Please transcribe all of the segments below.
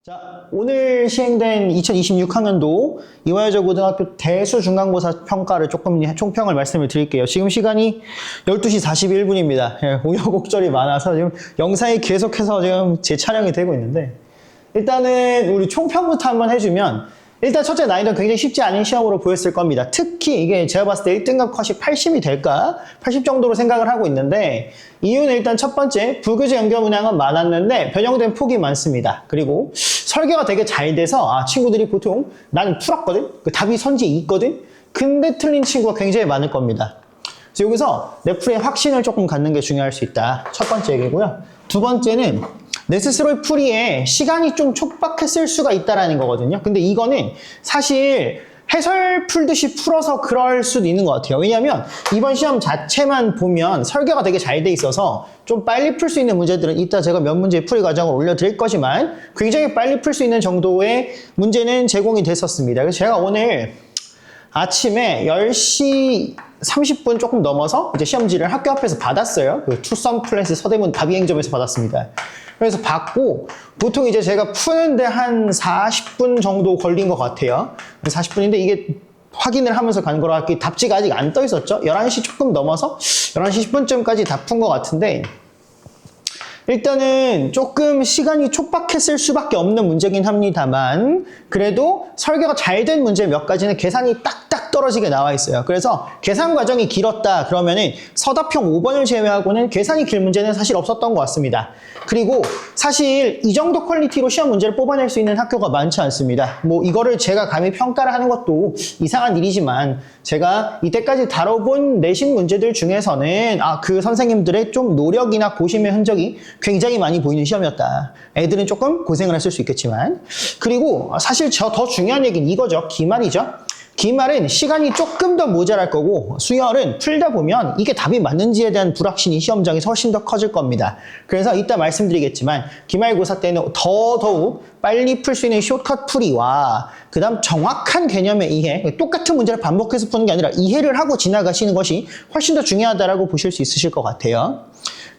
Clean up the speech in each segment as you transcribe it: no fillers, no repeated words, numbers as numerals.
자, 오늘 시행된 2026학년도 이화여자 고등학교 대수 중간고사 평가를 조금 총평을 말씀을 드릴게요. 지금 시간이 12시 41분입니다. 우여곡절이 많아서 지금 영상이 계속해서 지금 재촬영이 되고 있는데, 일단은 우리 총평부터 한번 해주면, 일단 첫째 난이도는 굉장히 쉽지 않은 시험으로 보였을 겁니다. 특히 이게 제가 봤을 때 1등급 컷이 80이 될까? 80 정도로 생각을 하고 있는데, 이유는 일단 첫 번째, 불교재 연결 문항은 많았는데 변형된 폭이 많습니다. 그리고 설계가 되게 잘 돼서 친구들이 보통 나는 풀었거든? 그 답이 선지에 있거든? 근데 틀린 친구가 굉장히 많을 겁니다. 그래서 여기서 내 풀에 확신을 조금 갖는 게 중요할 수 있다. 첫 번째 얘기고요. 두 번째는 내 스스로의 풀이에 시간이 좀 촉박했을 수가 있다라는 거거든요. 근데 이거는 사실 해설 풀듯이 풀어서 그럴 수도 있는 것 같아요. 왜냐하면 이번 시험 자체만 보면 설계가 되게 잘 돼 있어서 좀 빨리 풀 수 있는 문제들은 이따 제가 몇 문제의 풀이 과정을 올려드릴 거지만 굉장히 빨리 풀 수 있는 정도의 문제는 제공이 됐었습니다. 그래서 제가 오늘 아침에 10시 30분 조금 넘어서 이제 시험지를 학교 앞에서 받았어요. 그 투썸 플래스 서대문 다비행점에서 받았습니다. 그래서 받고 보통 이제 제가 푸는데 한 40분 정도 걸린 것 같아요. 40분인데 이게 확인을 하면서 간 거라 답지가 아직 안 떠 있었죠. 11시 조금 넘어서 11시 10분쯤까지 다 푼 것 같은데, 일단은 조금 시간이 촉박했을 수밖에 없는 문제긴 합니다만 그래도 설계가 잘 된 문제 몇 가지는 계산이 딱딱 떨어지게 나와 있어요. 그래서 계산 과정이 길었다 그러면은 서답형 5번을 제외하고는 계산이 길 문제는 사실 없었던 것 같습니다. 그리고 사실 이 정도 퀄리티로 시험 문제를 뽑아낼 수 있는 학교가 많지 않습니다. 뭐 이거를 제가 감히 평가를 하는 것도 이상한 일이지만 제가 이때까지 다뤄본 내신 문제들 중에서는 그 선생님들의 좀 노력이나 고심의 흔적이 굉장히 많이 보이는 시험이었다. 애들은 조금 고생을 했을 수 있겠지만, 그리고 사실 더 중요한 얘기는 이거죠. 기말이죠. 기말은 시간이 조금 더 모자랄 거고 수열은 풀다 보면 이게 답이 맞는지에 대한 불확신이 시험장에서 훨씬 더 커질 겁니다. 그래서 이따 말씀드리겠지만 기말고사 때는 더더욱 빨리 풀 수 있는 숏컷 풀이와 그 다음 정확한 개념의 이해, 똑같은 문제를 반복해서 푸는 게 아니라 이해를 하고 지나가시는 것이 훨씬 더 중요하다고 보실 수 있으실 것 같아요.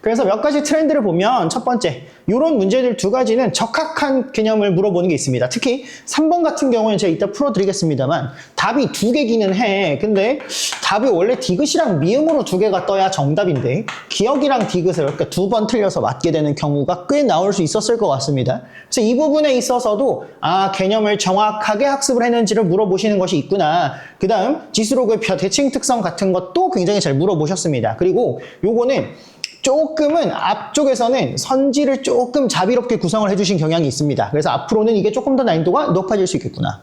그래서 몇 가지 트렌드를 보면 첫 번째, 이런 문제들 두 가지는 적합한 개념을 물어보는 게 있습니다. 특히 3번 같은 경우는 제가 이따 풀어드리겠습니다만 답이 두 개기는 해. 근데 답이 원래 디귿이랑 미음으로 두 개가 떠야 정답인데 기억이랑 디귿을 그러니까 두 번 틀려서 맞게 되는 경우가 꽤 나올 수 있었을 것 같습니다. 그래서 이 부분에 있어서도 개념을 정확하게 학습을 했는지를 물어보시는 것이 있구나. 그 다음 지수로그의 대칭 특성 같은 것도 굉장히 잘 물어보셨습니다. 그리고 요거는 조금은 앞쪽에서는 선지를 조금 자비롭게 구성을 해주신 경향이 있습니다. 그래서 앞으로는 이게 조금 더 난이도가 높아질 수 있겠구나.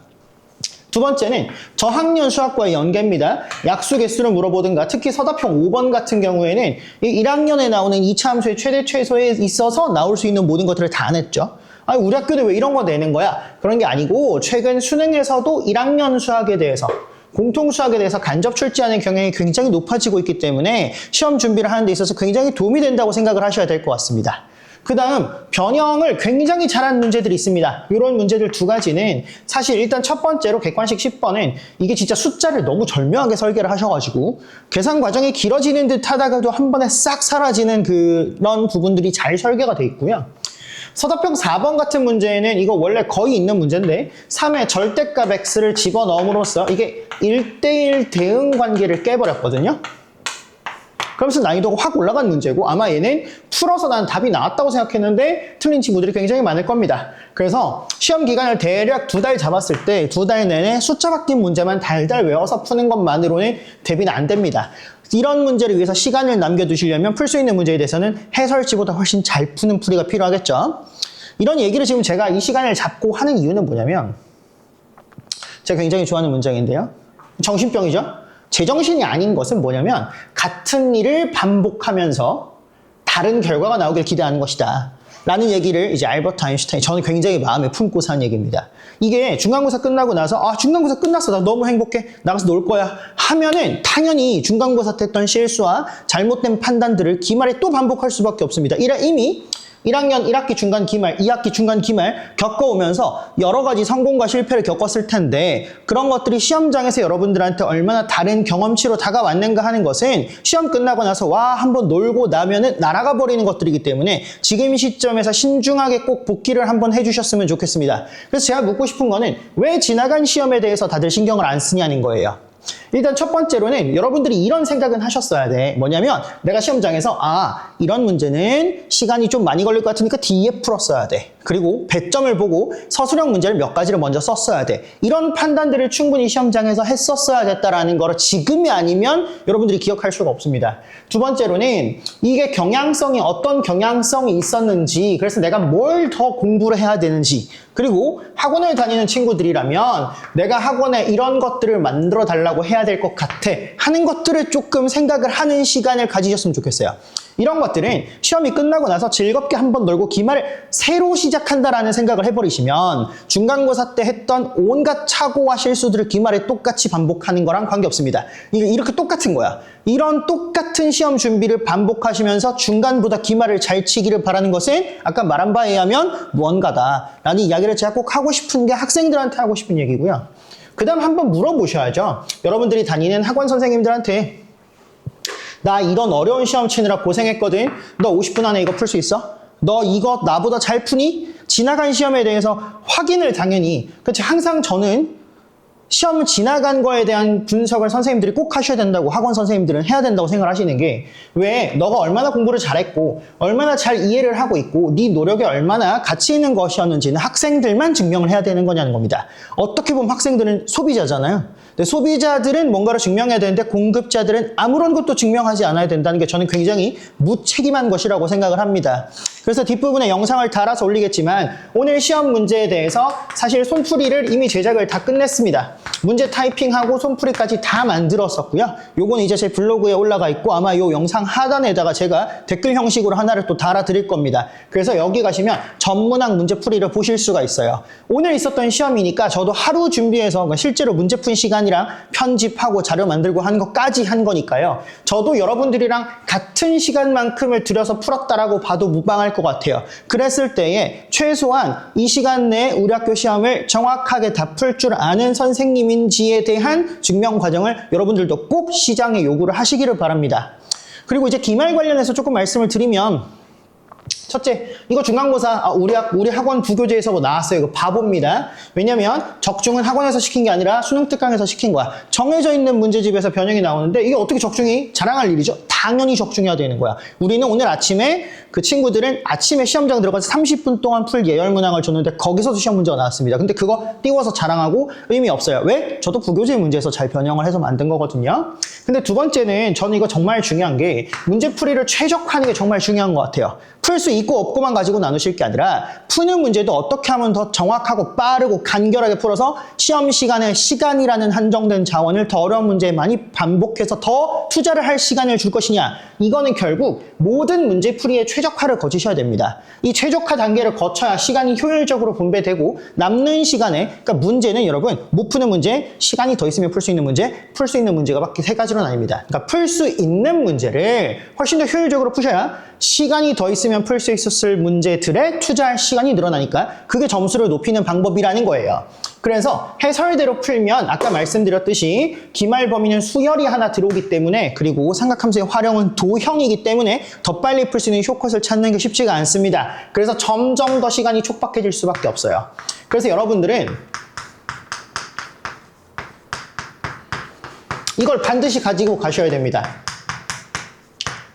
두 번째는 저학년 수학과의 연계입니다. 약수 개수를 물어보든가 특히 서답형 5번 같은 경우에는 1학년에 나오는 2차 함수의 최대 최소에 있어서 나올 수 있는 모든 것들을 다 냈죠. 우리 학교는 왜 이런 거 내는 거야? 그런 게 아니고 최근 수능에서도 1학년 수학에 대해서 공통수학에 대해서 간접 출제하는 경향이 굉장히 높아지고 있기 때문에 시험 준비를 하는 데 있어서 굉장히 도움이 된다고 생각을 하셔야 될 것 같습니다. 그 다음 변형을 굉장히 잘한 문제들이 있습니다. 이런 문제들 두 가지는 사실 일단 첫 번째로 객관식 10번은 이게 진짜 숫자를 너무 절묘하게 설계를 하셔가지고 계산 과정이 길어지는 듯 하다가도 한 번에 싹 사라지는 그런 부분들이 잘 설계가 돼 있고요. 서답형 4번 같은 문제는 이거 원래 거의 있는 문제인데 3의 절대값 x를 집어넣음으로써 이게 1대1 대응 관계를 깨버렸거든요. 그러면서 난이도가 확 올라간 문제고 아마 얘는 풀어서 난 답이 나왔다고 생각했는데 틀린 친구들이 굉장히 많을 겁니다. 그래서 시험 기간을 대략 2달 잡았을 때 2달 내내 숫자 바뀐 문제만 달달 외워서 푸는 것만으로는 대비는 안 됩니다. 이런 문제를 위해서 시간을 남겨두시려면 풀 수 있는 문제에 대해서는 해설지보다 훨씬 잘 푸는 풀이가 필요하겠죠. 이런 얘기를 지금 제가 이 시간을 잡고 하는 이유는 뭐냐면 제가 굉장히 좋아하는 문장인데요. 정신병이죠. 제정신이 아닌 것은 뭐냐면 같은 일을 반복하면서 다른 결과가 나오길 기대하는 것이다. 라는 얘기를 이제 알버트 아인슈타인이 저는 굉장히 마음에 품고서 한 얘기입니다. 이게 중간고사 끝나고 나서 중간고사 끝났어. 나 너무 행복해. 나가서 놀 거야. 하면은 당연히 중간고사 때 했던 실수와 잘못된 판단들을 기말에 또 반복할 수밖에 없습니다. 이미 1학년 1학기 중간 기말, 2학기 중간 기말 겪어오면서 여러 가지 성공과 실패를 겪었을 텐데 그런 것들이 시험장에서 여러분들한테 얼마나 다른 경험치로 다가왔는가 하는 것은 시험 끝나고 나서 와 한번 놀고 나면은 날아가 버리는 것들이기 때문에 지금 시점에서 신중하게 꼭 복기를 한번 해주셨으면 좋겠습니다. 그래서 제가 묻고 싶은 거는 왜 지나간 시험에 대해서 다들 신경을 안 쓰냐는 거예요. 일단 첫 번째로는 여러분들이 이런 생각은 하셨어야 돼. 뭐냐면 내가 시험장에서 이런 문제는 시간이 좀 많이 걸릴 것 같으니까 뒤에 풀었어야 돼. 그리고 배점을 보고 서술형 문제를 몇 가지를 먼저 썼어야 돼. 이런 판단들을 충분히 시험장에서 했었어야 됐다라는 거를 지금이 아니면 여러분들이 기억할 수가 없습니다. 두 번째로는 이게 어떤 경향성이 있었는지, 그래서 내가 뭘 더 공부를 해야 되는지, 그리고 학원을 다니는 친구들이라면 내가 학원에 이런 것들을 만들어 달라고 해야 될 것 같아 하는 것들을 조금 생각을 하는 시간을 가지셨으면 좋겠어요. 이런 것들은 시험이 끝나고 나서 즐겁게 한번 놀고 기말을 새로 시작한다라는 생각을 해버리시면 중간고사 때 했던 온갖 착오와 실수들을 기말에 똑같이 반복하는 거랑 관계없습니다. 이렇게 똑같은 거야. 이런 똑같은 시험 준비를 반복하시면서 중간보다 기말을 잘 치기를 바라는 것은 아까 말한 바에 의하면 무언가다 라는 이야기를 제가 꼭 하고 싶은 게 학생들한테 하고 싶은 얘기고요. 그 다음 한번 물어보셔야죠. 여러분들이 다니는 학원 선생님들한테 나 이런 어려운 시험 치느라 고생했거든. 너 50분 안에 이거 풀 수 있어? 너 이거 나보다 잘 푸니? 지나간 시험에 대해서 확인을 당연히, 그렇지, 항상 저는 시험 지나간 거에 대한 분석을 선생님들이 꼭 하셔야 된다고, 학원 선생님들은 해야 된다고 생각을 하시는 게, 왜 너가 얼마나 공부를 잘했고 얼마나 잘 이해를 하고 있고 네 노력이 얼마나 가치 있는 것이었는지는 학생들만 증명을 해야 되는 거냐는 겁니다. 어떻게 보면 학생들은 소비자잖아요. 근데 소비자들은 뭔가를 증명해야 되는데 공급자들은 아무런 것도 증명하지 않아야 된다는 게 저는 굉장히 무책임한 것이라고 생각을 합니다. 그래서 뒷부분에 영상을 달아서 올리겠지만 오늘 시험 문제에 대해서 사실 손풀이를 이미 제작을 다 끝냈습니다. 문제 타이핑하고 손풀이까지 다 만들었었고요. 요거는 이제 제 블로그에 올라가 있고 아마 요 영상 하단에다가 제가 댓글 형식으로 하나를 또 달아드릴 겁니다. 그래서 여기 가시면 전문학 문제풀이를 보실 수가 있어요. 오늘 있었던 시험이니까 저도 하루 준비해서 실제로 문제 푼 시간이랑 편집하고 자료 만들고 하는 것까지 한 거니까요. 저도 여러분들이랑 같은 시간만큼을 들여서 풀었다라고 봐도 무방할 것 같아요. 그랬을 때에 최소한 이 시간 내에 우리 학교 시험을 정확하게 다 풀 줄 아는 선생님인지에 대한 증명 과정을 여러분들도 꼭 시장에 요구를 하시기를 바랍니다. 그리고 이제 기말 관련해서 조금 말씀을 드리면, 첫째, 이거 중간고사 우리 학원 부교재에서 나왔어요. 이거 바보입니다. 왜냐면 적중은 학원에서 시킨 게 아니라 수능 특강에서 시킨 거야. 정해져 있는 문제집에서 변형이 나오는데 이게 어떻게 적중이 자랑할 일이죠? 당연히 적중해야 되는 거야. 우리는 오늘 아침에 그 친구들은 아침에 시험장 들어가서 30분 동안 풀 예열 문항을 줬는데 거기서도 시험 문제가 나왔습니다. 근데 그거 띄워서 자랑하고 의미 없어요. 왜? 저도 부교재 문제에서 잘 변형을 해서 만든 거거든요. 근데 두 번째는 저는 이거 정말 중요한 게 문제풀이를 최적화하는 게 정말 중요한 것 같아요. 풀 수 있고 없고만 가지고 나누실 게 아니라 푸는 문제도 어떻게 하면 더 정확하고 빠르고 간결하게 풀어서 시험 시간에 시간이라는 한정된 자원을 더 어려운 문제에 많이 반복해서 더 투자를 할 시간을 줄 것이냐. 이거는 결국 모든 문제풀이의 최적화를 거치셔야 됩니다. 이 최적화 단계를 거쳐야 시간이 효율적으로 분배되고 남는 시간에, 그러니까 문제는 여러분 못 푸는 문제, 시간이 더 있으면 풀 수 있는 문제, 풀 수 있는 문제가 밖에 세 가지로 나뉩니다. 그러니까 풀 수 있는 문제를 훨씬 더 효율적으로 푸셔야 시간이 더 있으면 풀 수 있었을 문제들에 투자할 시간이 늘어나니까 그게 점수를 높이는 방법이라는 거예요. 그래서 해설대로 풀면 아까 말씀드렸듯이 기말 범위는 수열이 하나 들어오기 때문에, 그리고 삼각함수의 활용은 도형이기 때문에 더 빨리 풀 수 있는 숏컷을 찾는 게 쉽지가 않습니다. 그래서 점점 더 시간이 촉박해질 수밖에 없어요. 그래서 여러분들은 이걸 반드시 가지고 가셔야 됩니다.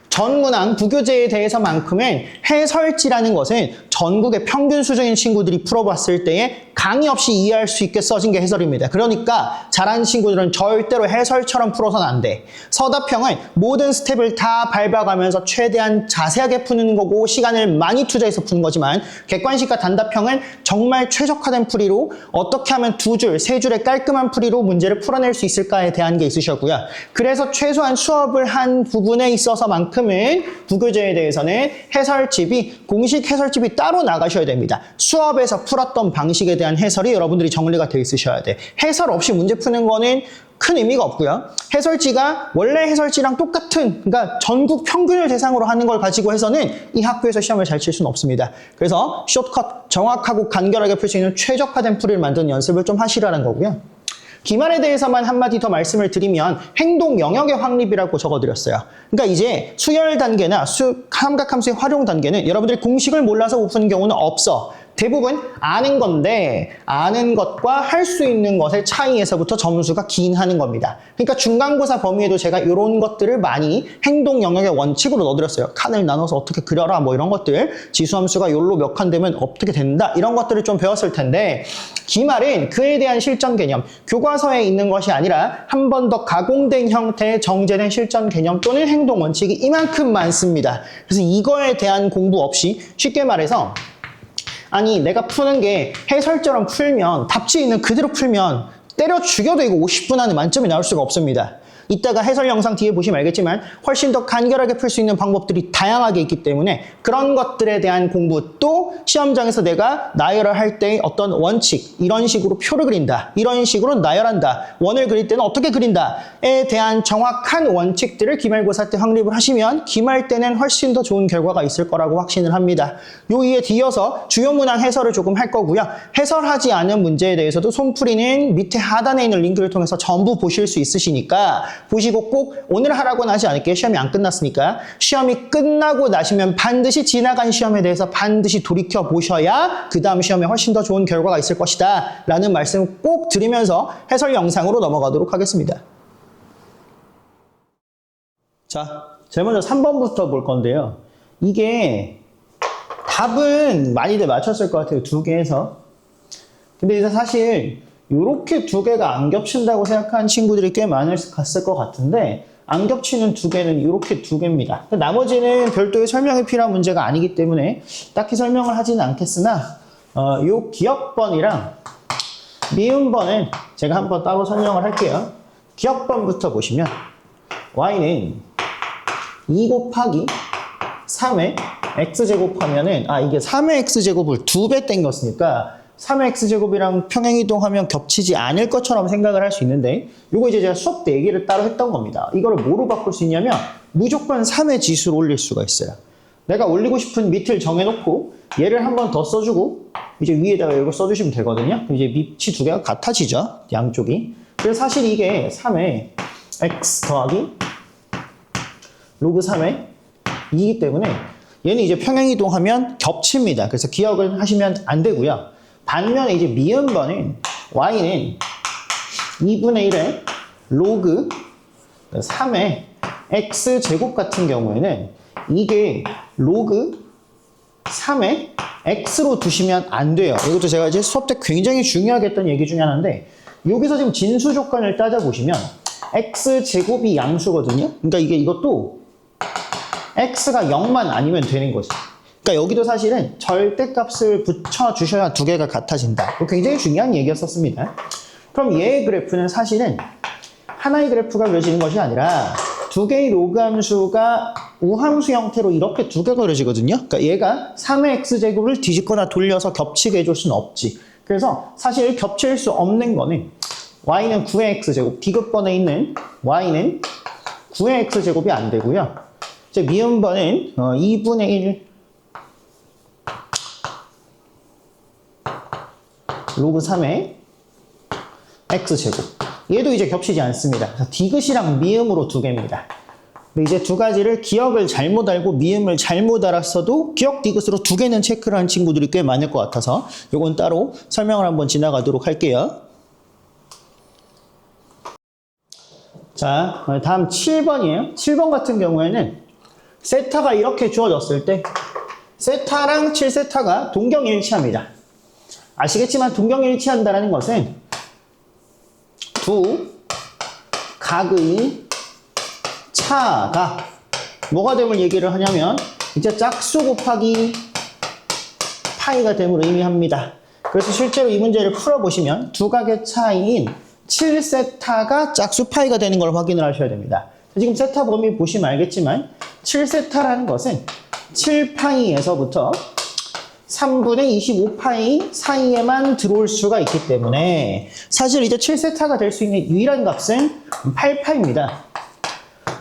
전문항 부교재에 대해서만큼은 해설지라는 것은 전국의 평균 수준인 친구들이 풀어봤을 때에 강의 없이 이해할 수 있게 써진 게 해설입니다. 그러니까 잘하는 친구들은 절대로 해설처럼 풀어서는 안 돼. 서답형은 모든 스텝을 다 밟아가면서 최대한 자세하게 푸는 거고 시간을 많이 투자해서 푸는 거지만, 객관식과 단답형은 정말 최적화된 풀이로 어떻게 하면 두 줄, 세 줄의 깔끔한 풀이로 문제를 풀어낼 수 있을까에 대한 게 있으셨고요. 그래서 최소한 수업을 한 부분에 있어서만큼은 부교재에 대해서는 해설지 해설집이 공식 해설집이 따로 나가셔야 됩니다. 수업에서 풀었던 방식에 대한 해설이 여러분들이 정리가 돼 있으셔야 돼. 해설 없이 문제 푸는 거는 큰 의미가 없고요. 해설지가 원래 해설지랑 똑같은, 그러니까 전국 평균을 대상으로 하는 걸 가지고 해서는 이 학교에서 시험을 잘 칠 수는 없습니다. 그래서 숏컷, 정확하고 간결하게 풀 수 있는 최적화된 풀이를 만드는 연습을 좀 하시라는 거고요. 기말에 대해서만 한마디 더 말씀을 드리면 행동 영역의 확립이라고 적어드렸어요. 그러니까 이제 수열 단계나 삼각함수의 활용 단계는 여러분들이 공식을 몰라서 못 푸는 경우는 없어. 대부분 아는 건데 아는 것과 할 수 있는 것의 차이에서부터 점수가 기인하는 겁니다. 그러니까 중간고사 범위에도 제가 이런 것들을 많이 행동 영역의 원칙으로 넣어드렸어요. 칸을 나눠서 어떻게 그려라 뭐 이런 것들, 지수함수가 요로 몇 칸 되면 어떻게 된다 이런 것들을 좀 배웠을 텐데 기말은 그에 대한 실전 개념, 교과서에 있는 것이 아니라 한 번 더 가공된 형태의 정제된 실전 개념 또는 행동 원칙이 이만큼 많습니다. 그래서 이거에 대한 공부 없이 쉽게 말해서 아니 내가 푸는 게 해설처럼 풀면 답지 있는 그대로 풀면 때려 죽여도 이거 50분 안에 만점이 나올 수가 없습니다. 이따가 해설 영상 뒤에 보시면 알겠지만 훨씬 더 간결하게 풀 수 있는 방법들이 다양하게 있기 때문에 그런 것들에 대한 공부 또 시험장에서 내가 나열을 할 때의 어떤 원칙 이런 식으로 표를 그린다. 이런 식으로 나열한다. 원을 그릴 때는 어떻게 그린다에 대한 정확한 원칙들을 기말고사 때 확립을 하시면 기말 때는 훨씬 더 좋은 결과가 있을 거라고 확신을 합니다. 요 이에 뒤어서 주요 문항 해설을 조금 할 거고요. 해설하지 않은 문제에 대해서도 손풀이는 밑에 하단에 있는 링크를 통해서 전부 보실 수 있으시니까 보시고 꼭 오늘 하라고는 하지 않을게요. 시험이 안 끝났으니까. 시험이 끝나고 나시면 반드시 지나간 시험에 대해서 반드시 돌이켜 보셔야 그 다음 시험에 훨씬 더 좋은 결과가 있을 것이다 라는 말씀 꼭 드리면서 해설 영상으로 넘어가도록 하겠습니다. 자, 제일 먼저 3번부터 볼 건데요. 이게 답은 많이들 맞췄을 것 같아요. 두 개에서. 근데 이제 사실 이렇게 두 개가 안 겹친다고 생각하는 친구들이 꽤 많았을 것 같은데 안 겹치는 두 개는 이렇게 두 개입니다. 나머지는 별도의 설명이 필요한 문제가 아니기 때문에 딱히 설명을 하지는 않겠으나 요 기억번이랑 미음번은 제가 한번 따로 설명을 할게요. 기억번부터 보시면 y는 2 곱하기 3의 x제곱하면은 이게 3의 x제곱을 2배 땡겼으니까 3의 x제곱이랑 평행이동하면 겹치지 않을 것처럼 생각을 할 수 있는데 요거 이제 제가 수업 때 얘기를 따로 했던 겁니다. 이거를 뭐로 바꿀 수 있냐면 무조건 3의 지수로 올릴 수가 있어요. 내가 올리고 싶은 밑을 정해놓고 얘를 한 번 더 써주고 이제 위에다가 이걸 써주시면 되거든요. 그럼 이제 밑이 두 개가 같아지죠. 양쪽이. 그래서 사실 이게 3의 x 더하기 로그 3의 2이기 때문에 얘는 이제 평행이동하면 겹칩니다. 그래서 기억을 하시면 안 되고요. 반면에 이제 미음번은 y는 2분의 1의 로그 3의 x제곱 같은 경우에는 이게 로그 3의 x로 두시면 안 돼요. 이것도 제가 이제 수업 때 굉장히 중요하게 했던 얘기 중에 하나인데 여기서 지금 진수 조건을 따져보시면 x제곱이 양수거든요. 그러니까 이것도 x가 0만 아니면 되는 거죠. 그러니까 여기도 사실은 절대값을 붙여주셔야 두 개가 같아진다. 굉장히 중요한 얘기였었습니다. 그럼 얘의 그래프는 사실은 하나의 그래프가 그려지는 것이 아니라 두 개의 로그 함수가 우함수 형태로 이렇게 두 개가 그려지거든요. 그러니까 얘가 3의 x제곱을 뒤집거나 돌려서 겹치게 해줄 수는 없지. 그래서 사실 겹칠 수 없는 거는 y는 9의 x제곱, 디귿번에 있는 y는 9의 x제곱이 안 되고요. 이제 미음번은 2분의 1 로그 3의 x제곱. 얘도 이제 겹치지 않습니다. 그래서 디귿이랑 미음으로 두 개입니다. 근데 이제 두 가지를 기억을 잘못 알고 미음을 잘못 알았어도 기억 디귿으로 두 개는 체크를 한 친구들이 꽤 많을 것 같아서 이건 따로 설명을 한번 지나가도록 할게요. 자, 다음 7번이에요. 7번 같은 경우에는 세타가 이렇게 주어졌을 때 세타랑 7세타가 동경일치합니다. 아시겠지만 동경일치한다는 것은 두 각의 차가 뭐가 됨을 얘기를 하냐면 이제 짝수 곱하기 파이가 됨을 의미합니다. 그래서 실제로 이 문제를 풀어보시면 두 각의 차이인 7세타가 짝수 파이가 되는 걸 확인을 하셔야 됩니다. 지금 세타 범위 보시면 알겠지만 7세타라는 것은 7파이에서부터 3분의 25파이 사이에만 들어올 수가 있기 때문에 사실 이제 7세타가 될 수 있는 유일한 값은 8파입니다.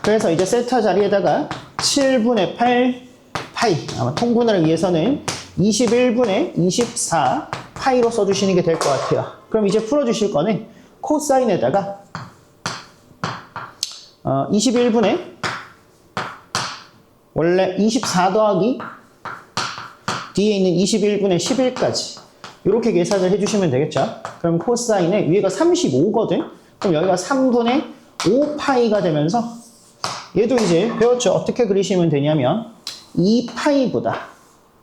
그래서 이제 세타 자리에다가 7분의 8 파이, 아마 통분을 위해서는 21분의 24 파이로 써주시는 게 될 것 같아요. 그럼 이제 풀어주실 거는 코사인에다가 21분의 원래 24 더하기 뒤에 있는 21분의 11까지 이렇게 계산을 해주시면 되겠죠. 그럼 코사인의 위에가 35거든. 그럼 여기가 3분의 5파이가 되면서 얘도 이제 배웠죠. 어떻게 그리시면 되냐면 2파이보다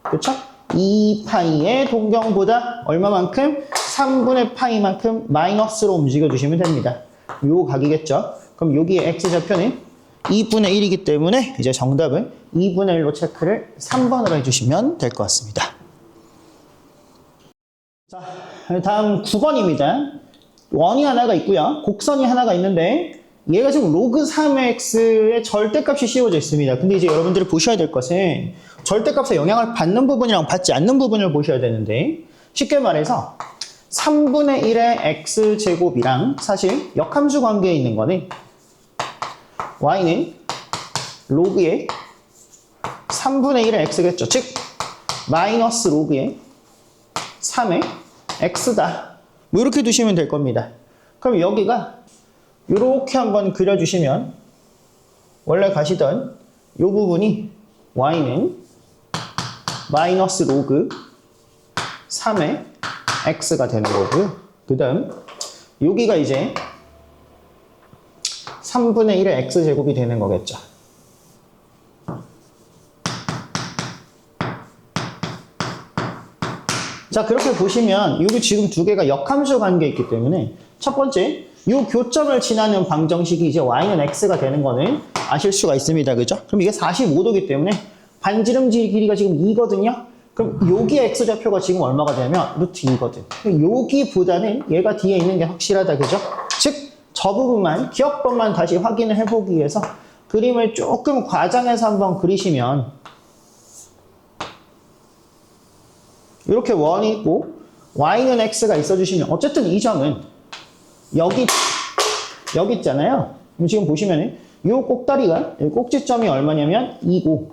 그렇죠? 2파이의 동경보다 얼마만큼? 3분의 파이만큼 마이너스로 움직여 주시면 됩니다. 요 각이겠죠. 그럼 여기에 x좌표는 2분의 1이기 때문에 이제 정답은 2분의 1로 체크를 3번으로 해주시면 될 것 같습니다. 자, 다음 9번입니다. 원이 하나가 있고요. 곡선이 하나가 있는데 얘가 지금 로그 3x의 절대값이 씌워져 있습니다. 근데 이제 여러분들이 보셔야 될 것은 절대값에 영향을 받는 부분이랑 받지 않는 부분을 보셔야 되는데 쉽게 말해서 3분의 1의 x제곱이랑 사실 역함수 관계에 있는 거는 y는 로그의 3분의 1의 x겠죠. 즉 마이너스 로그의 3의 x다. 뭐 이렇게 두시면 될 겁니다. 그럼 여기가 이렇게 한번 그려주시면 원래 가시던 이 부분이 y는 마이너스 로그 3의 x가 되는 거고요. 그 다음 여기가 이제 3분의 1의 x제곱이 되는 거겠죠. 자, 그렇게 보시면 여기 지금 두 개가 역함수 관계에 있기 때문에 첫 번째 이 교점을 지나는 방정식이 이제 y는 x가 되는 거는 아실 수가 있습니다. 그죠? 그럼 이게 45도이기 때문에 반지름질 길이가 지금 2거든요. 그럼 여기 x좌표가 지금 얼마가 되면 루트 2거든. 여기보다는 얘가 뒤에 있는 게 확실하다. 그죠? 즉, 저 부분만, 기억법만 다시 확인을 해보기 위해서 그림을 조금 과장해서 한번 그리시면 이렇게 원이 있고 y는 x가 있어주시면 어쨌든 이 점은 여기 있잖아요. 지금 보시면은 이 꼭다리가 꼭지점이 얼마냐면 2고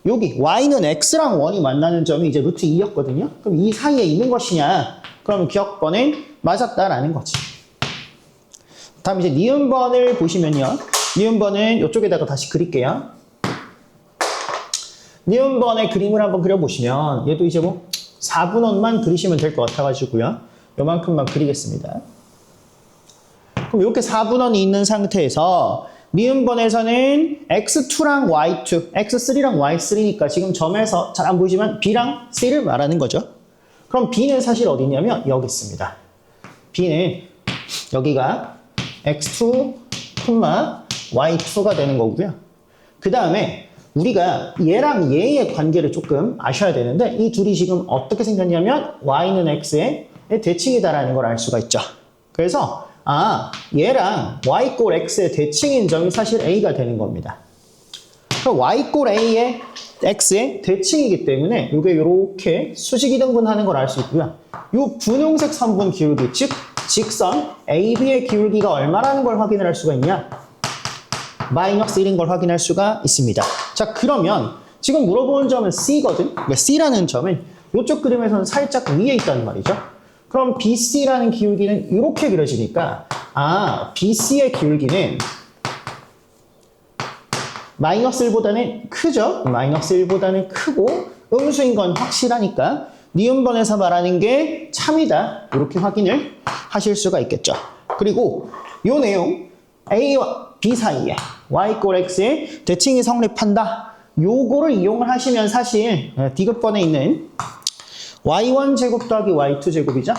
여기 y는 x랑 1이 만나는 점이 이제 루트 2였거든요. 그럼 이 사이에 있는 것이냐? 그러면 기억번은 맞았다라는 거지. 다음 이제 니은번을 보시면요. 니은번은 이쪽에다가 다시 그릴게요. 니은번의 그림을 한번 그려보시면 얘도 이제 뭐 4분원만 그리시면 될 것 같아가지고요. 요만큼만 그리겠습니다. 그럼 이렇게 4분원이 있는 상태에서 니은번에서는 x2랑 y2, x3랑 y3니까 지금 점에서 잘 안 보이지만 b랑 c를 말하는 거죠. 그럼 b는 사실 어디 있냐면 여기 있습니다. b는 여기가 x2, y2가 되는 거고요. 그 다음에 우리가 얘랑 얘의 관계를 조금 아셔야 되는데 이 둘이 지금 어떻게 생겼냐면 y는 x의 대칭이다라는 걸 알 수가 있죠. 그래서 얘랑 y 꼴 x의 대칭인 점이 사실 a가 되는 겁니다. 그럼 y 꼴 a의 x의 대칭이기 때문에 이게 이렇게 수직 이등분하는 걸 알 수 있고요. 이 분홍색 선분 기울기, 즉 직선 AB의 기울기가 얼마라는 걸 확인을 할 수가 있냐? 마이너스 1인 걸 확인할 수가 있습니다. 자, 그러면 지금 물어보는 점은 C거든? C라는 점은 이쪽 그림에서는 살짝 위에 있다는 말이죠. 그럼 BC라는 기울기는 이렇게 그려지니까 BC의 기울기는 마이너스 1보다는 크죠? 마이너스 1보다는 크고 음수인 건 확실하니까 니은번에서 말하는 게 참이다. 이렇게 확인을 하실 수가 있겠죠. 그리고 이 내용 A와 B 사이에 y 꼴 x의 대칭이 성립한다. 요거를 이용을 하시면 사실 D급번에 있는 y1 제곱 더하기 y2 제곱이죠.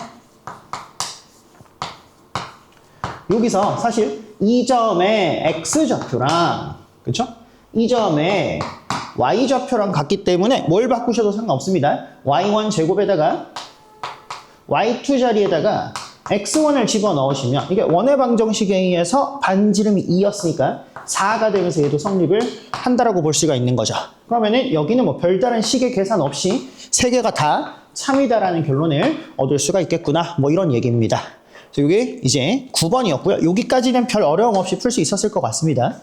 여기서 사실 이 점의 x좌표랑 그렇죠? 이 점의 y좌표랑 같기 때문에 뭘 바꾸셔도 상관없습니다. y1 제곱에다가 y2 자리에다가 x1을 집어넣으시면 이게 원의 방정식에 의해서 반지름이 2였으니까 4가 되면서 얘도 성립을 한다라고 볼 수가 있는 거죠. 그러면은 여기는 뭐 별다른 식의 계산 없이 세 개가 다 참이다라는 결론을 얻을 수가 있겠구나. 뭐 이런 얘기입니다. 이게 이제 9번이었고요. 여기까지는 별 어려움 없이 풀 수 있었을 것 같습니다.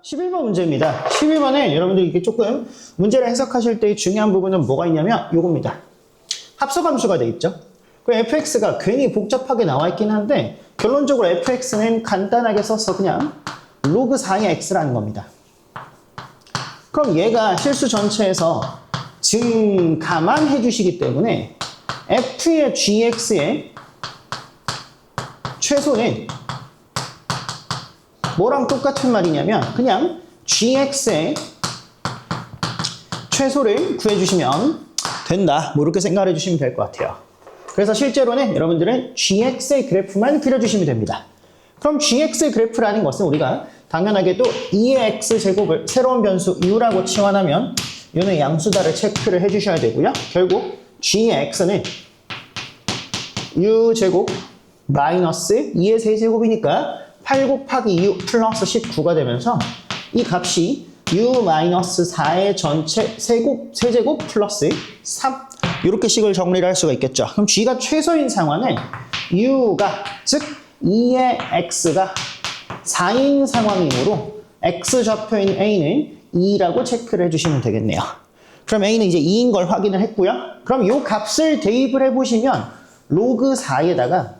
11번 문제입니다. 11번에 여러분들 이게 조금 문제를 해석하실 때 중요한 부분은 뭐가 있냐면 요겁니다. 합수함수가 돼 있죠. 그 fx가 괜히 복잡하게 나와 있긴 한데 결론적으로 fx는 간단하게 써서 그냥 로그 4의 x라는 겁니다. 그럼 얘가 실수 전체에서 증가만 해주시기 때문에 f의 gx의 최소는 뭐랑 똑같은 말이냐면 그냥 gx의 최소를 구해주시면 된다. 뭐 이렇게 생각해 주시면 될 것 같아요. 그래서 실제로는 여러분들은 gx의 그래프만 그려주시면 됩니다. 그럼 gx의 그래프라는 것은 우리가 당연하게도 2의 x제곱을 새로운 변수 u라고 치환하면 얘는 양수다를 체크를 해주셔야 되고요. 결국 g의 x는 u제곱 마이너스 2의 세제곱이니까 8 곱하기 u 플러스 19가 되면서 이 값이 u 마이너스 4의 전체 세제곱 플러스 3 이렇게 식을 정리를 할 수가 있겠죠. 그럼 g가 최소인 상황은 u가 즉 2의 x가 4인 상황이므로 x좌표인 a는 2라고 체크를 해주시면 되겠네요. 그럼 a는 이제 2인 걸 확인을 했고요. 그럼 이 값을 대입을 해보시면 로그 4에다가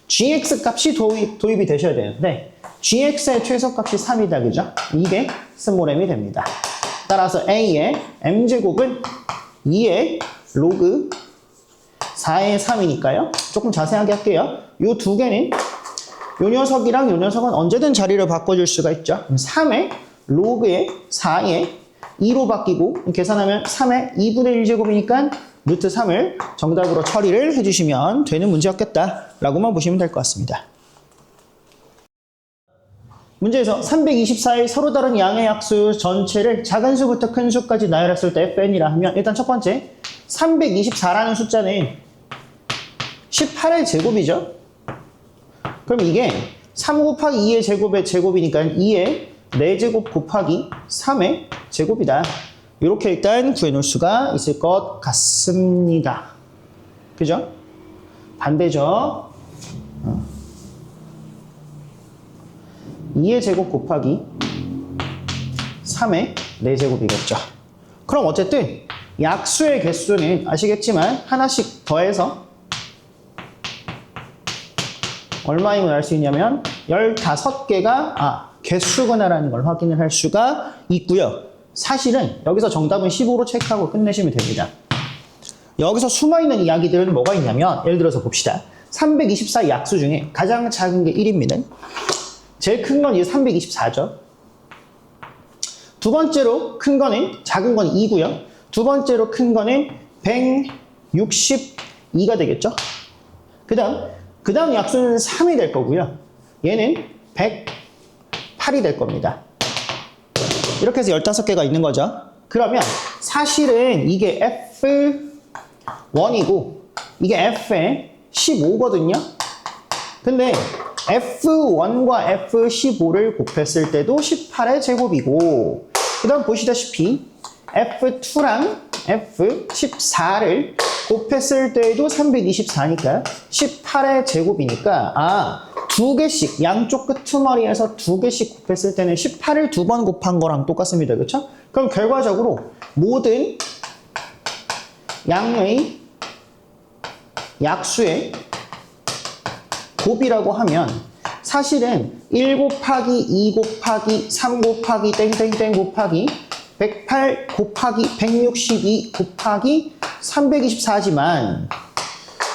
gx 값이 도입이 되셔야 되는데 gx의 최소값이 3이다. 그죠? 이게 스몰 m이 됩니다. 따라서 a의 m제곱은 2의 로그 4의 3이니까요. 조금 자세하게 할게요. 이 두 개는 요 녀석이랑 요 녀석은 언제든 자리를 바꿔줄 수가 있죠. 3의 로그의 4의 2로 바뀌고 계산하면 3의 2분의 1제곱이니까 루트 3을 정답으로 처리를 해주시면 되는 문제였겠다라고만 보시면 될 것 같습니다. 문제에서 324의 서로 다른 양의 약수 전체를 작은 수부터 큰 수까지 나열했을 때 fn이라 하면 일단 첫 번째 324라는 숫자는 18의 제곱이죠. 그럼 이게 3 곱하기 2의 제곱의 제곱이니까 2의 4제곱 곱하기 3의 제곱이다. 이렇게 일단 구해놓을 수가 있을 것 같습니다. 그죠? 반대죠? 2의 제곱 곱하기 3의 4제곱이겠죠. 그럼 어쨌든 약수의 개수는 아시겠지만 하나씩 더해서 얼마임을 알 수 있냐면 15개가 개수구나라는 걸 확인을 할 수가 있고요. 사실은 여기서 정답은 15로 체크하고 끝내시면 됩니다. 여기서 숨어있는 이야기들은 뭐가 있냐면 예를 들어서 봅시다. 324 약수 중에 가장 작은 게 1입니다. 제일 큰 건 이제 324죠. 두 번째로 큰 거는 작은 건 2고요. 두 번째로 큰 거는 162가 되겠죠. 그 다음 약수는 3이 될 거고요. 얘는 108이 될 겁니다. 이렇게 해서 15개가 있는 거죠. 그러면 사실은 이게 F1이고 이게 F의 15거든요. 근데 F1과 F15를 곱했을 때도 18의 제곱이고 그 다음 보시다시피 F2랑 F14를 곱했을 때도 324니까 18의 제곱이니까 두 개씩 양쪽 끄트머리에서 두 개씩 곱했을 때는 18을 두 번 곱한 거랑 똑같습니다. 그렇죠? 그럼 결과적으로 모든 양의 약수의 곱이라고 하면 사실은 1 곱하기 2 곱하기 3 곱하기 땡땡땡 곱하기 108 곱하기 162 곱하기 324지만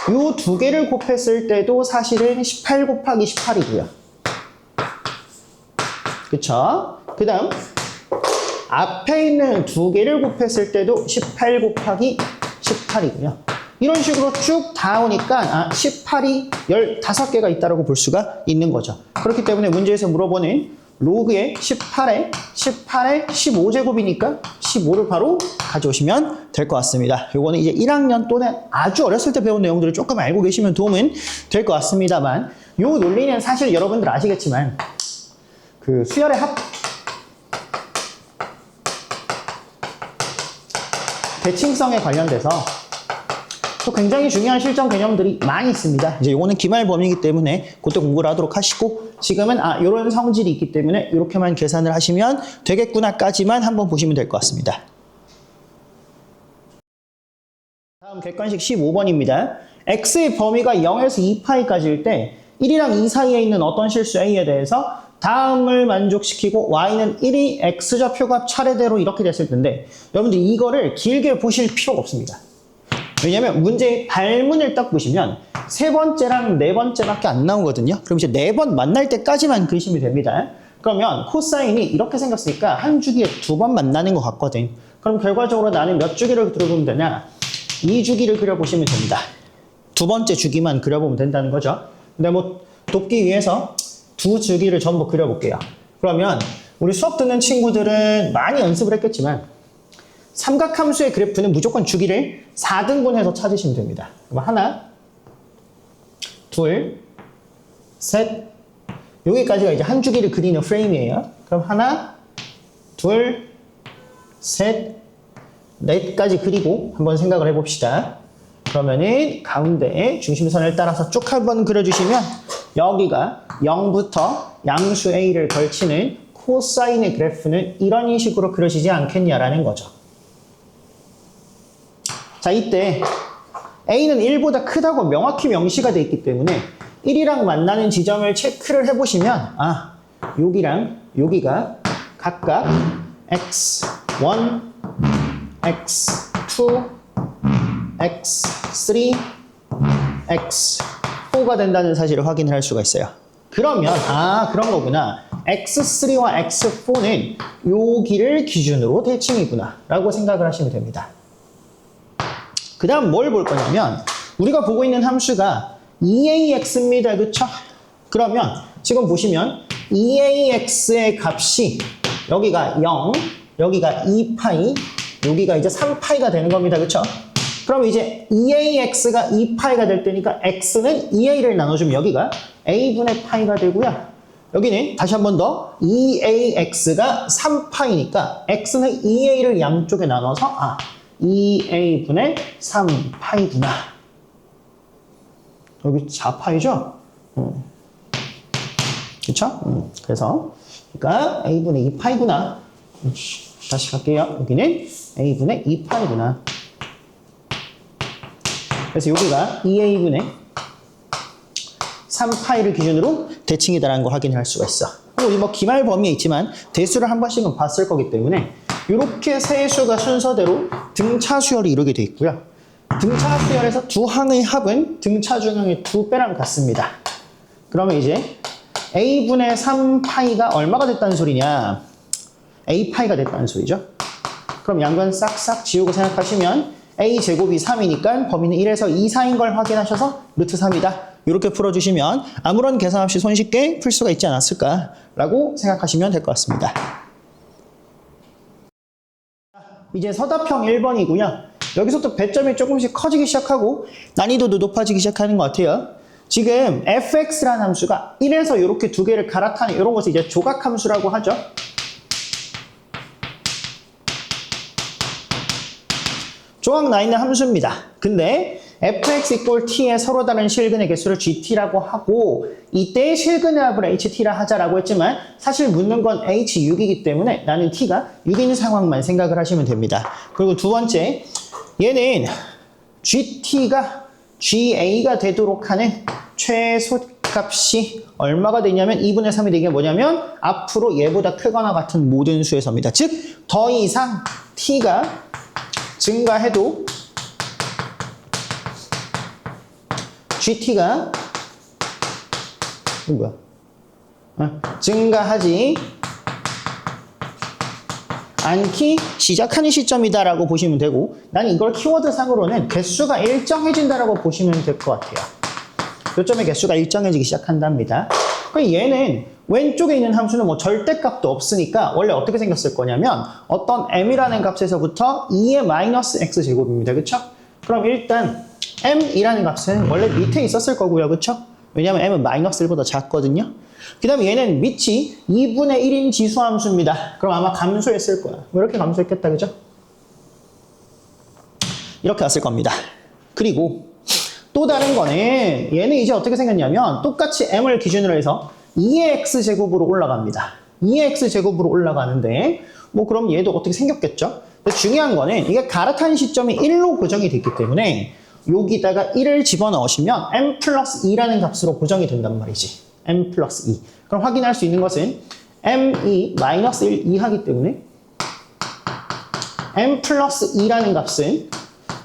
이 두 개를 곱했을 때도 사실은 18 곱하기 18이고요. 그쵸? 그 다음 앞에 있는 두 개를 곱했을 때도 18 곱하기 18이고요. 이런 식으로 쭉 다 오니까 18이 15개가 있다고 볼 수가 있는 거죠. 그렇기 때문에 문제에서 물어보는 로그의 18에 15제곱이니까 15를 바로 가져오시면 될 것 같습니다. 요거는 이제 1학년 또는 아주 어렸을 때 배운 내용들을 조금 알고 계시면 도움은 될 것 같습니다만, 요 논리는 사실 여러분들 아시겠지만 그 수열의 합 대칭성에 관련돼서 또 굉장히 중요한 실전 개념들이 많이 있습니다. 이제 요거는 기말 범위이기 때문에 그때 공부를 하도록 하시고, 지금은 요런 성질이 있기 때문에 이렇게만 계산을 하시면 되겠구나까지만 한번 보시면 될 것 같습니다. 다음 객관식 15번입니다. x의 범위가 0에서 2파이까지일 때 1이랑 2 사이에 있는 어떤 실수 a에 대해서 다음을 만족시키고 y는 1이 x좌표가 차례대로 이렇게 됐을 텐데, 여러분들 이거를 길게 보실 필요가 없습니다. 왜냐면 문제의 발문을 딱 보시면 세 번째랑 네 번째밖에 안 나오거든요. 그럼 이제 네 번 만날 때까지만 그리시면 됩니다. 그러면 코사인이 이렇게 생겼으니까 한 주기에 두 번 만나는 것 같거든. 그럼 결과적으로 나는 몇 주기를 그려보면 되냐? 2주기를 그려보시면 됩니다. 두 번째 주기만 그려보면 된다는 거죠. 근데 뭐 돕기 위해서 두 주기를 전부 그려볼게요. 그러면 우리 수업 듣는 친구들은 많이 연습을 했겠지만 삼각함수의 그래프는 무조건 주기를 4등분해서 찾으시면 됩니다. 그럼 하나, 둘, 셋, 여기까지가 이제 한 주기를 그리는 프레임이에요. 그럼 하나, 둘, 셋, 넷까지 그리고 한번 생각을 해봅시다. 그러면은 가운데에 중심선을 따라서 쭉 한번 그려주시면 여기가 0부터 양수 A를 걸치는 코사인의 그래프는 이런 식으로 그려지지 않겠냐라는 거죠. 자, 이때 A는 1보다 크다고 명확히 명시가 되어 있기 때문에 1이랑 만나는 지점을 체크를 해보시면 여기랑 여기가 각각 x1, x2, x3, x4가 된다는 사실을 확인을 할 수가 있어요. 그러면 그런 거구나. x3와 x4는 여기를 기준으로 대칭이구나 라고 생각을 하시면 됩니다. 그 다음 뭘 볼 거냐면 우리가 보고 있는 함수가 2ax입니다. 그쵸? 그러면 지금 보시면 2ax의 값이 여기가 0, 여기가 2파이, 여기가 이제 3파이가 되는 겁니다. 그쵸? 그럼 이제 2ax가 2파이가 될 때니까 x는 2a를 나눠주면 여기가 a분의 파이가 되고요. 여기는 다시 한 번 더 2ax가 3파이니까 x는 2a를 양쪽에 나눠서 2a분의 3파이구나. 여기 4파이죠? 그쵸? 그래서 그러니까 a분의 2파이구나. 다시 갈게요. 여기는 a분의 2파이구나. 그래서 여기가 2a분의 3파이를 기준으로 대칭이다라는 걸 확인할 수가 있어. 우리 뭐 기말 범위에 있지만 대수를 한 번씩은 봤을 거기 때문에 이렇게 세 수가 순서대로 등차 수열이 이루게 돼 있고요. 등차 수열에서 두 항의 합은 등차 중항의 2배랑 같습니다. 그러면 이제 a분의 3파이가 얼마가 됐다는 소리냐? a파이가 됐다는 소리죠. 그럼 양변 싹싹 지우고 생각하시면 a제곱이 3이니까 범위는 1에서 2 사이인 걸 확인하셔서 루트 3이다. 이렇게 풀어주시면 아무런 계산 없이 손쉽게 풀 수가 있지 않았을까라고 생각하시면 될 것 같습니다. 이제 서답형 1번이고요. 여기서부터 배점이 조금씩 커지기 시작하고 난이도도 높아지기 시작하는 것 같아요. 지금 fx라는 함수가 1에서 이렇게 두 개를 갈아타는 이런 것을 이제 조각함수라고 하죠. 조각 나 있는 함수입니다. 근데 fx equal t의 서로 다른 실근의 개수를 gt라고 하고 이때의 실근의 합을 ht라 하자라고 했지만 사실 묻는 건 h6이기 때문에 나는 t가 6인 상황만 생각을 하시면 됩니다. 그리고 두 번째, 얘는 gt가 ga가 되도록 하는 최소값이 얼마가 되냐면 2분의 3이 되게 뭐냐면 앞으로 얘보다 크거나 같은 모든 수에서입니다. 즉 더 이상 t가 증가해도 GT가 증가하지 않기 시작하는 시점이다라고 보시면 되고, 난 이걸 키워드상으로는 개수가 일정해진다라고 보시면 될 것 같아요. 요점의 개수가 일정해지기 시작한답니다. 그럼 얘는 왼쪽에 있는 함수는 뭐 절대값도 없으니까 원래 어떻게 생겼을 거냐면 어떤 m이라는 값에서부터 2의 마이너스 x제곱입니다. 그쵸? 그럼 일단 m이라는 값은 원래 밑에 있었을 거고요. 그쵸? 왜냐면 m은 마이너스 1보다 작거든요. 그 다음에 얘는 밑이 2분의 1인 지수함수입니다. 그럼 아마 감소했을 거야. 뭐 이렇게 감소했겠다. 그죠? 이렇게 왔을 겁니다. 그리고 또 다른 거는 얘는 이제 어떻게 생겼냐면 똑같이 m을 기준으로 해서 2의 x제곱으로 올라갑니다. 2의 x제곱으로 올라가는데 뭐 그럼 얘도 어떻게 생겼겠죠? 근데 중요한 거는 이게 갈아탄 시점이 1로 고정이 됐기 때문에 여기다가 1을 집어넣으시면 m 플러스 2라는 값으로 고정이 된단 말이지. m 플러스 2. 그럼 확인할 수 있는 것은 m이 마이너스 1 이하기 때문에 m 플러스 2라는 값은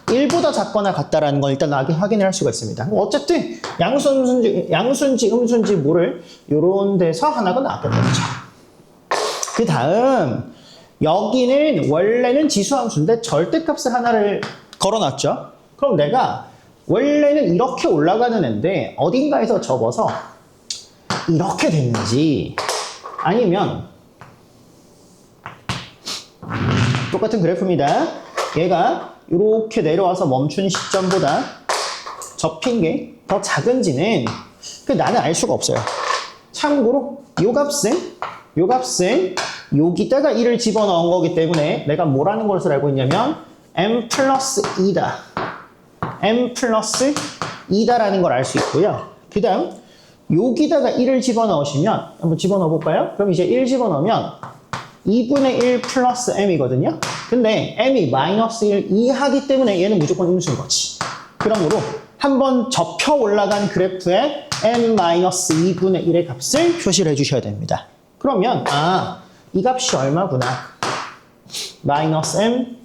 1보다 작거나 같다라는 걸 일단 확인을 할 수가 있습니다. 어쨌든 양수인지 음수인지 모를 요런 데서 하나가 나왔겠다. 그 다음 여기는 원래는 지수함수인데 절대값을 하나를 걸어놨죠. 그럼 내가 원래는 이렇게 올라가는 애인데 어딘가에서 접어서 이렇게 됐는지 아니면 똑같은 그래프입니다. 얘가 이렇게 내려와서 멈춘 시점보다 접힌 게 더 작은지는 나는 알 수가 없어요. 참고로 요 값은 여기다가 1을 집어넣은 거기 때문에 내가 뭐라는 것을 알고 있냐면 m 플러스 2다. m 플러스 2다라는 걸 알 수 있고요. 그 다음 여기다가 1을 집어넣으시면 한번 집어넣어 볼까요? 그럼 이제 1 집어넣으면 2분의 1 플러스 m이거든요. 근데 m이 마이너스 1 이하기 때문에 얘는 무조건 음수인 거지. 그러므로 한번 접혀 올라간 그래프에 m 마이너스 2분의 1의 값을 표시를 해주셔야 됩니다. 그러면 이 값이 얼마구나. 마이너스 m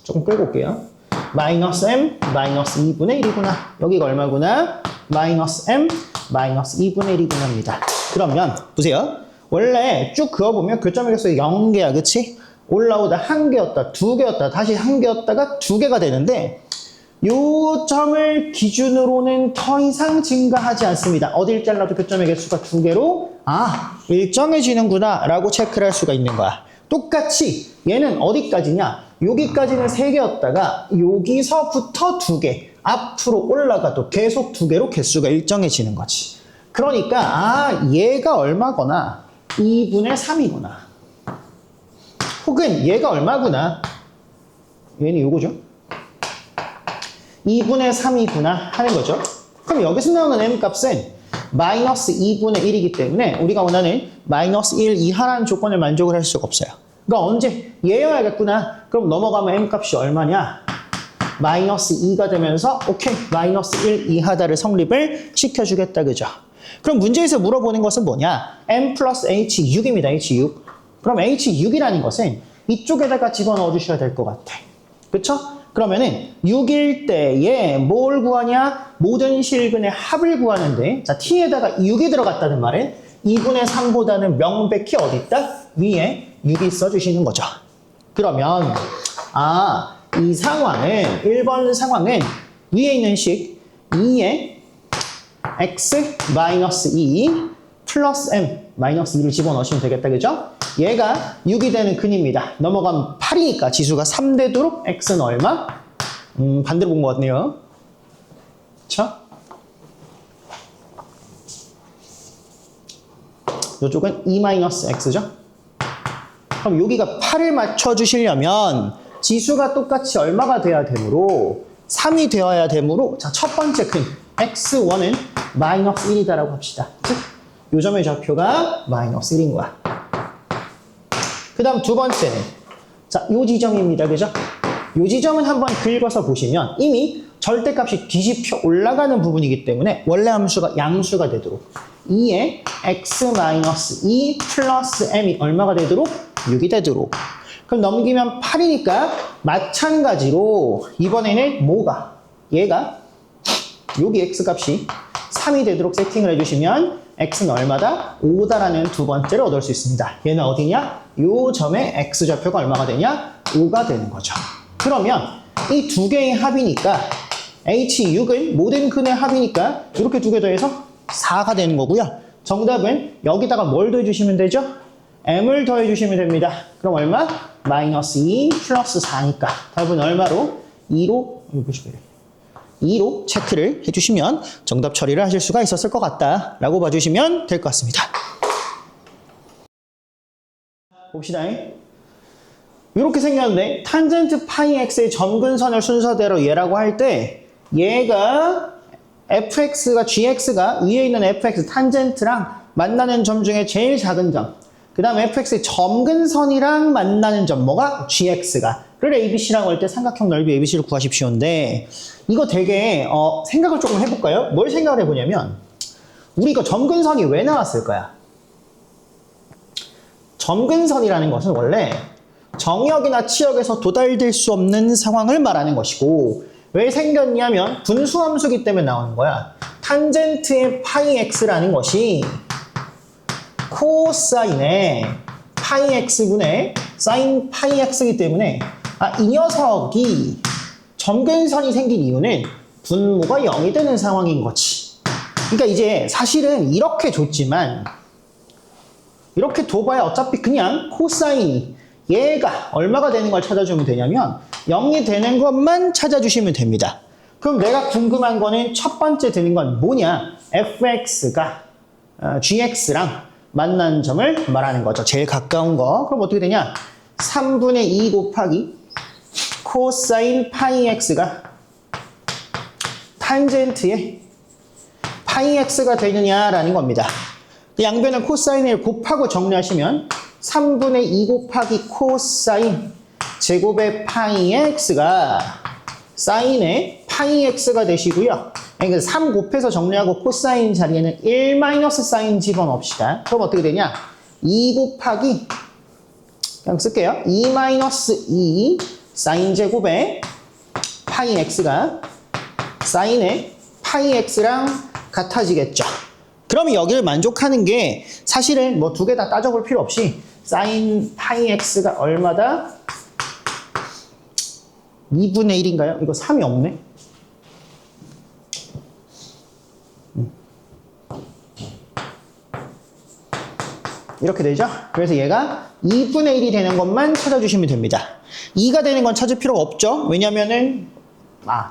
조금 끌고 올게요. 마이너스 m 마이너스 2분의 1이구나. 여기가 얼마구나. 마이너스 m 마이너스 2분의 1이구나입니다. 그러면 보세요. 원래 쭉 그어보면 교점의 개수가 0개야. 그치? 올라오다 1개였다 2개였다 다시 1개였다가 2개가 되는데 요 점을 기준으로는 더 이상 증가하지 않습니다. 어딜 잘라도 교점의 개수가 2개로 일정해지는구나 라고 체크를 할 수가 있는 거야. 똑같이 얘는 어디까지냐? 여기까지는 3개였다가 여기서부터 2개 앞으로 올라가도 계속 2개로 개수가 일정해지는 거지. 그러니까 얘가 얼마거나 2분의 3이구나. 혹은 얘가 얼마구나. 얘는 요거죠. 2분의 3이구나 하는 거죠. 그럼 여기서 나오는 m값은 마이너스 2분의 1이기 때문에 우리가 원하는 마이너스 1 이하라는 조건을 만족을 할 수가 없어요. 그러니까 언제 얘여야겠구나. 그럼 넘어가면 m값이 얼마냐. 마이너스 2가 되면서 오케이 마이너스 1 이하다를 성립을 시켜주겠다. 그죠? 그럼 문제에서 물어보는 것은 뭐냐? m 플러스 h6입니다. h6. 그럼 h6이라는 것은 이쪽에다가 집어넣어 주셔야 될 것 같아. 그쵸? 그러면은 6일 때에 뭘 구하냐? 모든 실근의 합을 구하는데 자 t에다가 6이 들어갔다는 말은 2분의 3보다는 명백히 어디 있다? 위에 6이 써주시는 거죠. 그러면 이 상황은 1번 상황은 위에 있는 식 2에 x-2 플러스 m 마이너스 2를 집어넣으시면 되겠다. 그죠? 얘가 6이 되는 근입니다. 넘어가면 8이니까 지수가 3 되도록 x는 얼마? 반대로 본 것 같네요. 그쵸? 이쪽은 2-x죠? 그럼 여기가 8을 맞춰주시려면 지수가 똑같이 얼마가 돼야 되므로 3이 되어야 되므로 자, 첫 번째 근 x1은 마이너스 1이다라고 합시다. 즉, 요 점의 좌표가 마이너스 1인 거야. 그 다음 두 번째는 자, 요 지점입니다. 그죠? 요 지점은 한번 긁어서 보시면 이미 절대값이 뒤집혀 올라가는 부분이기 때문에 원래 함수가 양수가 되도록 2에 x-2 플러스 m이 얼마가 되도록? 6이 되도록. 그럼 넘기면 8이니까 마찬가지로 이번에는 뭐가? 얘가 여기 x값이 3이 되도록 세팅을 해주시면 x는 얼마다? 5다라는 두 번째를 얻을 수 있습니다. 얘는 어디냐? 요 점의 x좌표가 얼마가 되냐? 5가 되는 거죠. 그러면 이 두 개의 합이니까 h6은 모든 근의 합이니까 이렇게 두 개 더해서 4가 되는 거고요. 정답은 여기다가 뭘 더해주시면 되죠? m을 더해주시면 됩니다. 그럼 얼마? 마이너스 2 플러스 4니까 답은 얼마로? 2로 2로 체크를 해주시면 정답 처리를 하실 수가 있었을 것 같다라고 봐주시면 될 것 같습니다. 봅시다. 이렇게 생겼는데 탄젠트 파이 x의 점근선을 순서대로 얘라고 할 때 얘가 fx가 gx가 위에 있는 fx 탄젠트랑 만나는 점 중에 제일 작은 점, 그 다음 fx의 점근선이랑 만나는 점, 뭐가? gx가 를 ABC라고 할 때 삼각형 넓이 ABC를 구하십시오인데 이거 되게 생각을 조금 해볼까요? 뭘 생각을 해보냐면 우리 이거 점근선이 왜 나왔을까요? 점근선이라는 것은 원래 정역이나 치역에서 도달될 수 없는 상황을 말하는 것이고 왜 생겼냐면 분수함수기 때문에 나오는 거야. 탄젠트의 파이 x라는 것이 코사인의 파이 x분의 사인 파이 x이기 때문에 이 녀석이 점근선이 생긴 이유는 분모가 0이 되는 상황인 거지. 그러니까 이제 사실은 이렇게 줬지만 이렇게 둬봐야 어차피 그냥 코사인이 얘가 얼마가 되는 걸 찾아주면 되냐면 0이 되는 것만 찾아주시면 됩니다. 그럼 내가 궁금한 거는 첫 번째 되는 건 뭐냐? fx가 gx랑 만나는 점을 말하는 거죠. 제일 가까운 거. 그럼 어떻게 되냐? 3분의 2 곱하기 코사인 파이 x가 탄젠트의 파이 x가 되느냐라는 겁니다. 양변을 코사인을 곱하고 정리하시면 3분의 2 곱하기 코사인 제곱의 파이 x가 사인의 파이 x가 되시고요. 그러니까 3 곱해서 정리하고 코사인 자리에는 1 마이너스 사인 집어넣읍시다. 그럼 어떻게 되냐? 2 곱하기 그냥 쓸게요. 2 마이너스 2 사인 제곱의 파이 x가 사인의 파이 x랑 같아지겠죠. 그러면 여기를 만족하는 게 사실은 뭐 두 개 다 따져볼 필요 없이 사인 파이 x가 얼마다? 2분의 1인가요? 이거 3이 없네. 이렇게 되죠? 그래서 얘가 2분의 1이 되는 것만 찾아주시면 됩니다. 2가 되는 건 찾을 필요가 없죠? 왜냐면은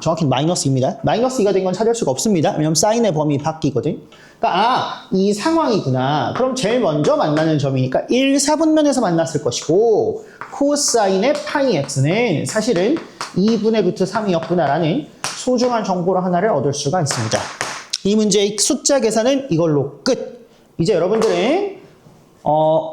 정확히 마이너스입니다. 마이너스 2가 된 건 찾을 수가 없습니다. 왜냐면 사인의 범위 바뀌거든. 그러니까 이 상황이구나. 그럼 제일 먼저 만나는 점이니까 1, 4분면에서 만났을 것이고 코사인의 파이 x는 사실은 2분의 루트 3이었구나라는 소중한 정보를 하나를 얻을 수가 있습니다. 이 문제의 숫자 계산은 이걸로 끝. 이제 여러분들은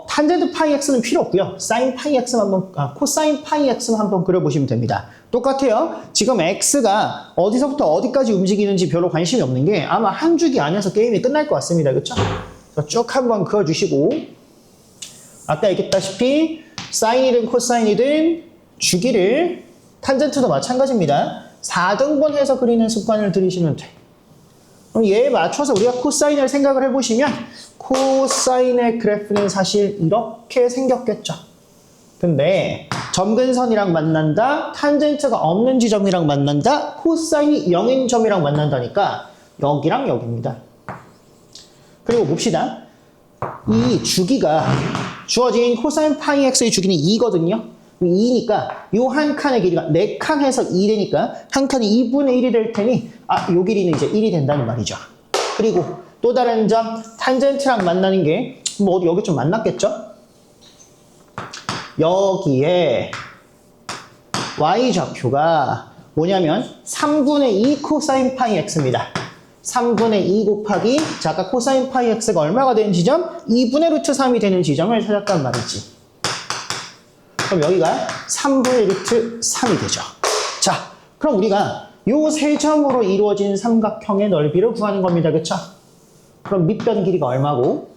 탄젠트 파이 x는 필요 없고요. 사인 파이 x만 코사인 파이 x만 한번 그려보시면 됩니다. 똑같아요. 지금 x가 어디서부터 어디까지 움직이는지 별로 관심이 없는 게 아마 한 주기 안에서 게임이 끝날 것 같습니다. 그렇죠? 쭉 한번 그어주시고 아까 얘기했다시피 사인이든 코사인이든 주기를 탄젠트도 마찬가지입니다. 4등분 해서 그리는 습관을 들이시면 돼. 그럼 얘에 맞춰서 우리가 코사인을 생각을 해보시면 코사인의 그래프는 사실 이렇게 생겼겠죠. 근데 점근선이랑 만난다, 탄젠트가 없는 지점이랑 만난다, 코사인이 0인 점이랑 만난다니까 여기랑 여기입니다. 그리고 봅시다. 이 주기가 주어진 코사인 파이 x의 주기는 2거든요. 2니까 이 한 칸의 길이가 4칸 해서 2 되니까 한 칸이 2분의 1이 될 테니 요 길이는 이제 1이 된다는 말이죠. 그리고 또 다른 점, 탄젠트랑 만나는 게 뭐 여기 좀 만났겠죠? 여기에 y좌표가 뭐냐면 3분의 2 코사인 파이 x입니다. 3분의 2 곱하기 아까 코사인 파이 x가 얼마가 되는 지점? 2분의 루트 3이 되는 지점을 찾았단 말이지. 그럼 여기가 3분의 루트 3이 되죠. 자, 그럼 우리가 요 세 점으로 이루어진 삼각형의 넓이를 구하는 겁니다. 그쵸? 그럼 밑변 길이가 얼마고?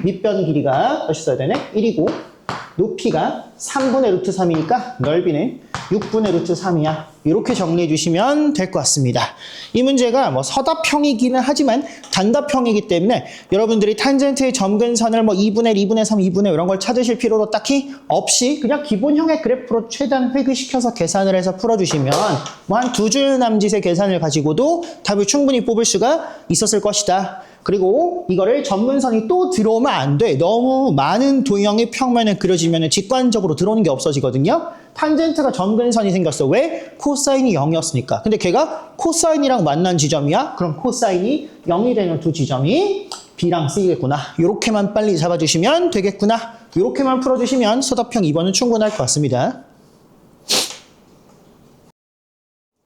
밑변 길이가 몇이 써야 되네? 1이고 높이가 3분의 루트 3이니까 넓이는 6분의 루트 3이야. 이렇게 정리해 주시면 될 것 같습니다. 이 문제가 뭐 서답형이기는 하지만 단답형이기 때문에 여러분들이 탄젠트의 점근선을 뭐 2분의 1, 2분의 3, 2분의 이런 걸 찾으실 필요도 딱히 없이 그냥 기본형의 그래프로 최대한 회귀시켜서 계산을 해서 풀어주시면 뭐 한 2줄 남짓의 계산을 가지고도 답을 충분히 뽑을 수가 있었을 것이다. 그리고 이거를 점근선이 또 들어오면 안 돼. 너무 많은 도형의 평면을 그려지면 직관적으로 들어오는 게 없어지거든요. 탄젠트가 점근선이 생겼어. 왜? 코사인이 0이었으니까. 근데 걔가 코사인이랑 만난 지점이야? 그럼 코사인이 0이 되는 두 지점이 B랑 C겠구나. 이렇게만 빨리 잡아주시면 되겠구나. 이렇게만 풀어주시면 서답형 2번은 충분할 것 같습니다.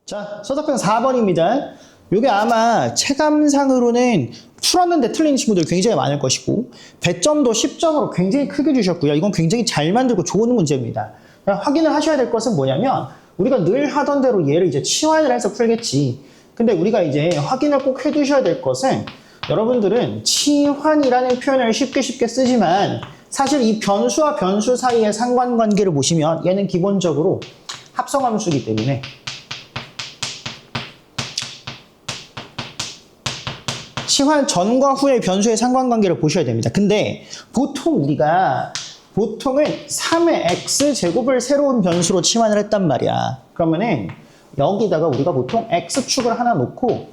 자, 서답형 4번입니다. 이게 아마 체감상으로는 풀었는데 틀린 친구들 굉장히 많을 것이고 배점도 10점으로 굉장히 크게 주셨고요. 이건 굉장히 잘 만들고 좋은 문제입니다. 확인을 하셔야 될 것은 뭐냐면 우리가 늘 하던 대로 얘를 이제 치환을 해서 풀겠지. 근데 우리가 이제 확인을 꼭 해두셔야 될 것은 여러분들은 치환이라는 표현을 쉽게 쓰지만 사실 이 변수와 변수 사이의 상관관계를 보시면 얘는 기본적으로 합성함수이기 때문에 치환 전과 후의 변수의 상관관계를 보셔야 됩니다. 근데 보통은 3의 x제곱을 새로운 변수로 치환을 했단 말이야. 그러면은 여기다가 우리가 보통 x축을 하나 놓고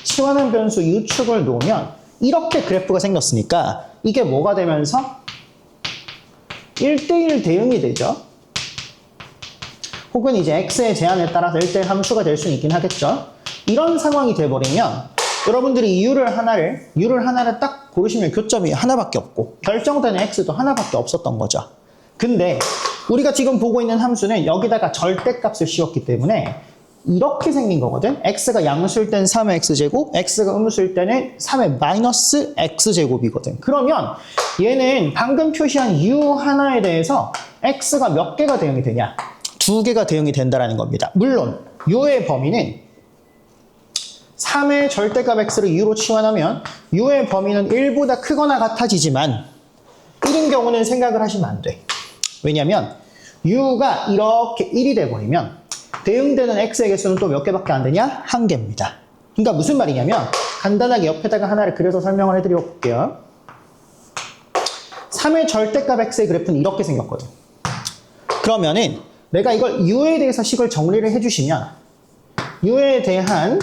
치환한 변수 u축을 놓으면 이렇게 그래프가 생겼으니까 이게 뭐가 되면서 1대1 대응이 되죠. 혹은 이제 x의 제한에 따라서 1대1 함수가 될 수는 있긴 하겠죠. 이런 상황이 돼버리면 여러분들이 u를 하나를 딱 고르시면 교점이 하나밖에 없고 결정되는 x도 하나밖에 없었던 거죠. 근데 우리가 지금 보고 있는 함수는 여기다가 절대값을 씌웠기 때문에 이렇게 생긴 거거든. x가 양수일 때는 3의 x제곱, x가 음수일 때는 3의 마이너스 x제곱이거든. 그러면 얘는 방금 표시한 u 하나에 대해서 x가 몇 개가 대응이 되냐? 2개가 대응이 된다는 겁니다. 물론 u의 범위는 3의 절대값 x를 u로 치환하면 u의 범위는 1보다 크거나 같아지지만 1인 경우는 생각을 하시면 안 돼. 왜냐면 u가 이렇게 1이 돼버리면 대응되는 x의 개수는 또 몇 개밖에 안 되냐? 1개입니다. 그러니까 무슨 말이냐면 간단하게 옆에다가 하나를 그려서 설명을 해드려 볼게요. 3의 절대값 x의 그래프는 이렇게 생겼거든. 그러면은 내가 이걸 u에 대해서 식을 정리를 해주시면 u에 대한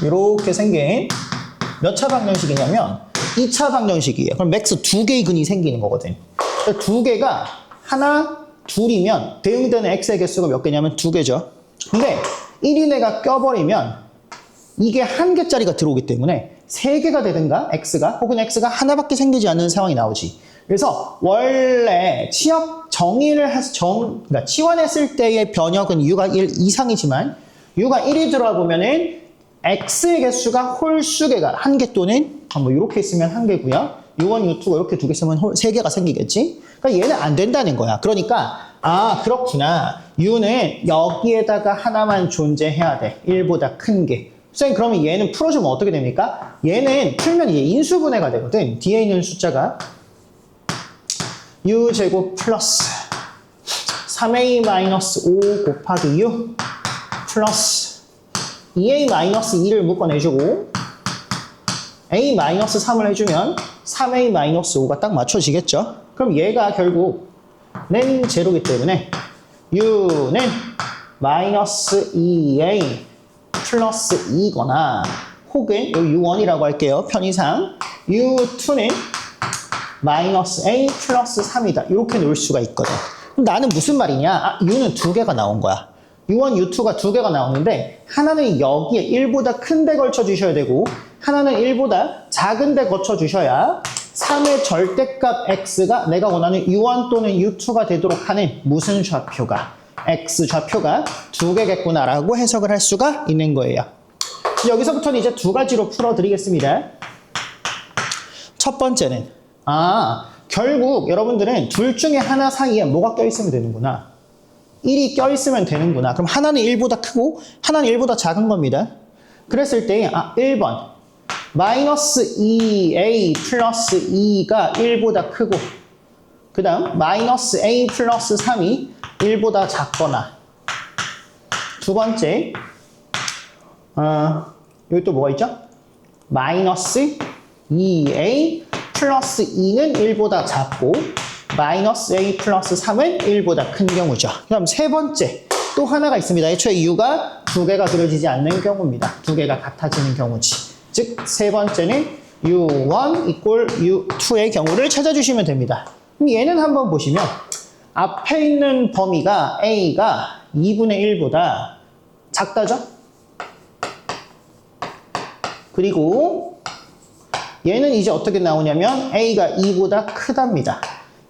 이렇게 생긴 몇 차 방정식이냐면 2차 방정식이에요. 그럼 맥스 2개의 근이 생기는 거거든. 그러니까 2개가 하나, 둘이면 대응되는 x의 개수가 몇 개냐면 2개죠. 근데 1인애가 껴버리면 이게 1개짜리가 들어오기 때문에 3개가 되든가 x가 혹은 x가 하나밖에 생기지 않는 상황이 나오지. 그래서 원래 그러니까 치환했을 때의 변역은 u가 1 이상이지만 u가 1이 들어와 보면은 x의 개수가 홀수개가 1개 또는 뭐 이렇게 있으면 1개고요. u1, u2가 이렇게 2개 있으면 3개가 생기겠지. 그러니까 얘는 안 된다는 거야. 그러니까 그렇구나. u는 여기에다가 하나만 존재해야 돼. 1보다 큰 게. 선생님 그러면 얘는 풀어주면 어떻게 됩니까? 얘는 풀면 이제 인수분해가 되거든. 뒤에 있는 숫자가 u제곱 플러스 3a-5 곱하기 u 플러스 2a-2를 묶어내주고 a-3을 해주면 3a-5가 딱 맞춰지겠죠? 그럼 얘가 결국 는 제로이기 때문에 u는 마이너스 2a 플러스 2거나 혹은 여기 u1이라고 할게요. 편의상 u2는 마이너스 a 플러스 3이다. 이렇게 놓을 수가 있거든. 그럼 나는 무슨 말이냐? u는 2개가 나온 거야. u1, u2가 2개가 나오는데 하나는 여기에 1보다 큰 데 걸쳐 주셔야 되고 하나는 1보다 작은 데 거쳐 주셔야 3의 절대값 x가 내가 원하는 u1 또는 u2가 되도록 하는 무슨 좌표가 x 좌표가 2개겠구나라고 해석을 할 수가 있는 거예요. 여기서부터는 이제 2가지로 풀어드리겠습니다. 첫 번째는 결국 여러분들은 둘 중에 하나 사이에 뭐가 껴있으면 되는구나. 1이 껴있으면 되는구나. 그럼 하나는 1보다 크고 하나는 1보다 작은 겁니다. 그랬을 때 1번 마이너스 2a 플러스 2가 1보다 크고 그 다음 마이너스 a 플러스 3이 1보다 작거나 두 번째 여기 또 뭐가 있죠? 마이너스 2a 플러스 2는 1보다 작고 마이너스 a 플러스 3은 1보다 큰 경우죠. 그럼 세 번째 또 하나가 있습니다. 애초에 u가 두 개가 그려지지 않는 경우입니다. 두 개가 같아지는 경우지. 즉 세 번째는 u1 equal u2의 경우를 찾아주시면 됩니다. 그럼 얘는 한번 보시면 앞에 있는 범위가 a가 2분의 1보다 작다죠? 그리고 얘는 이제 어떻게 나오냐면 a가 2보다 크답니다.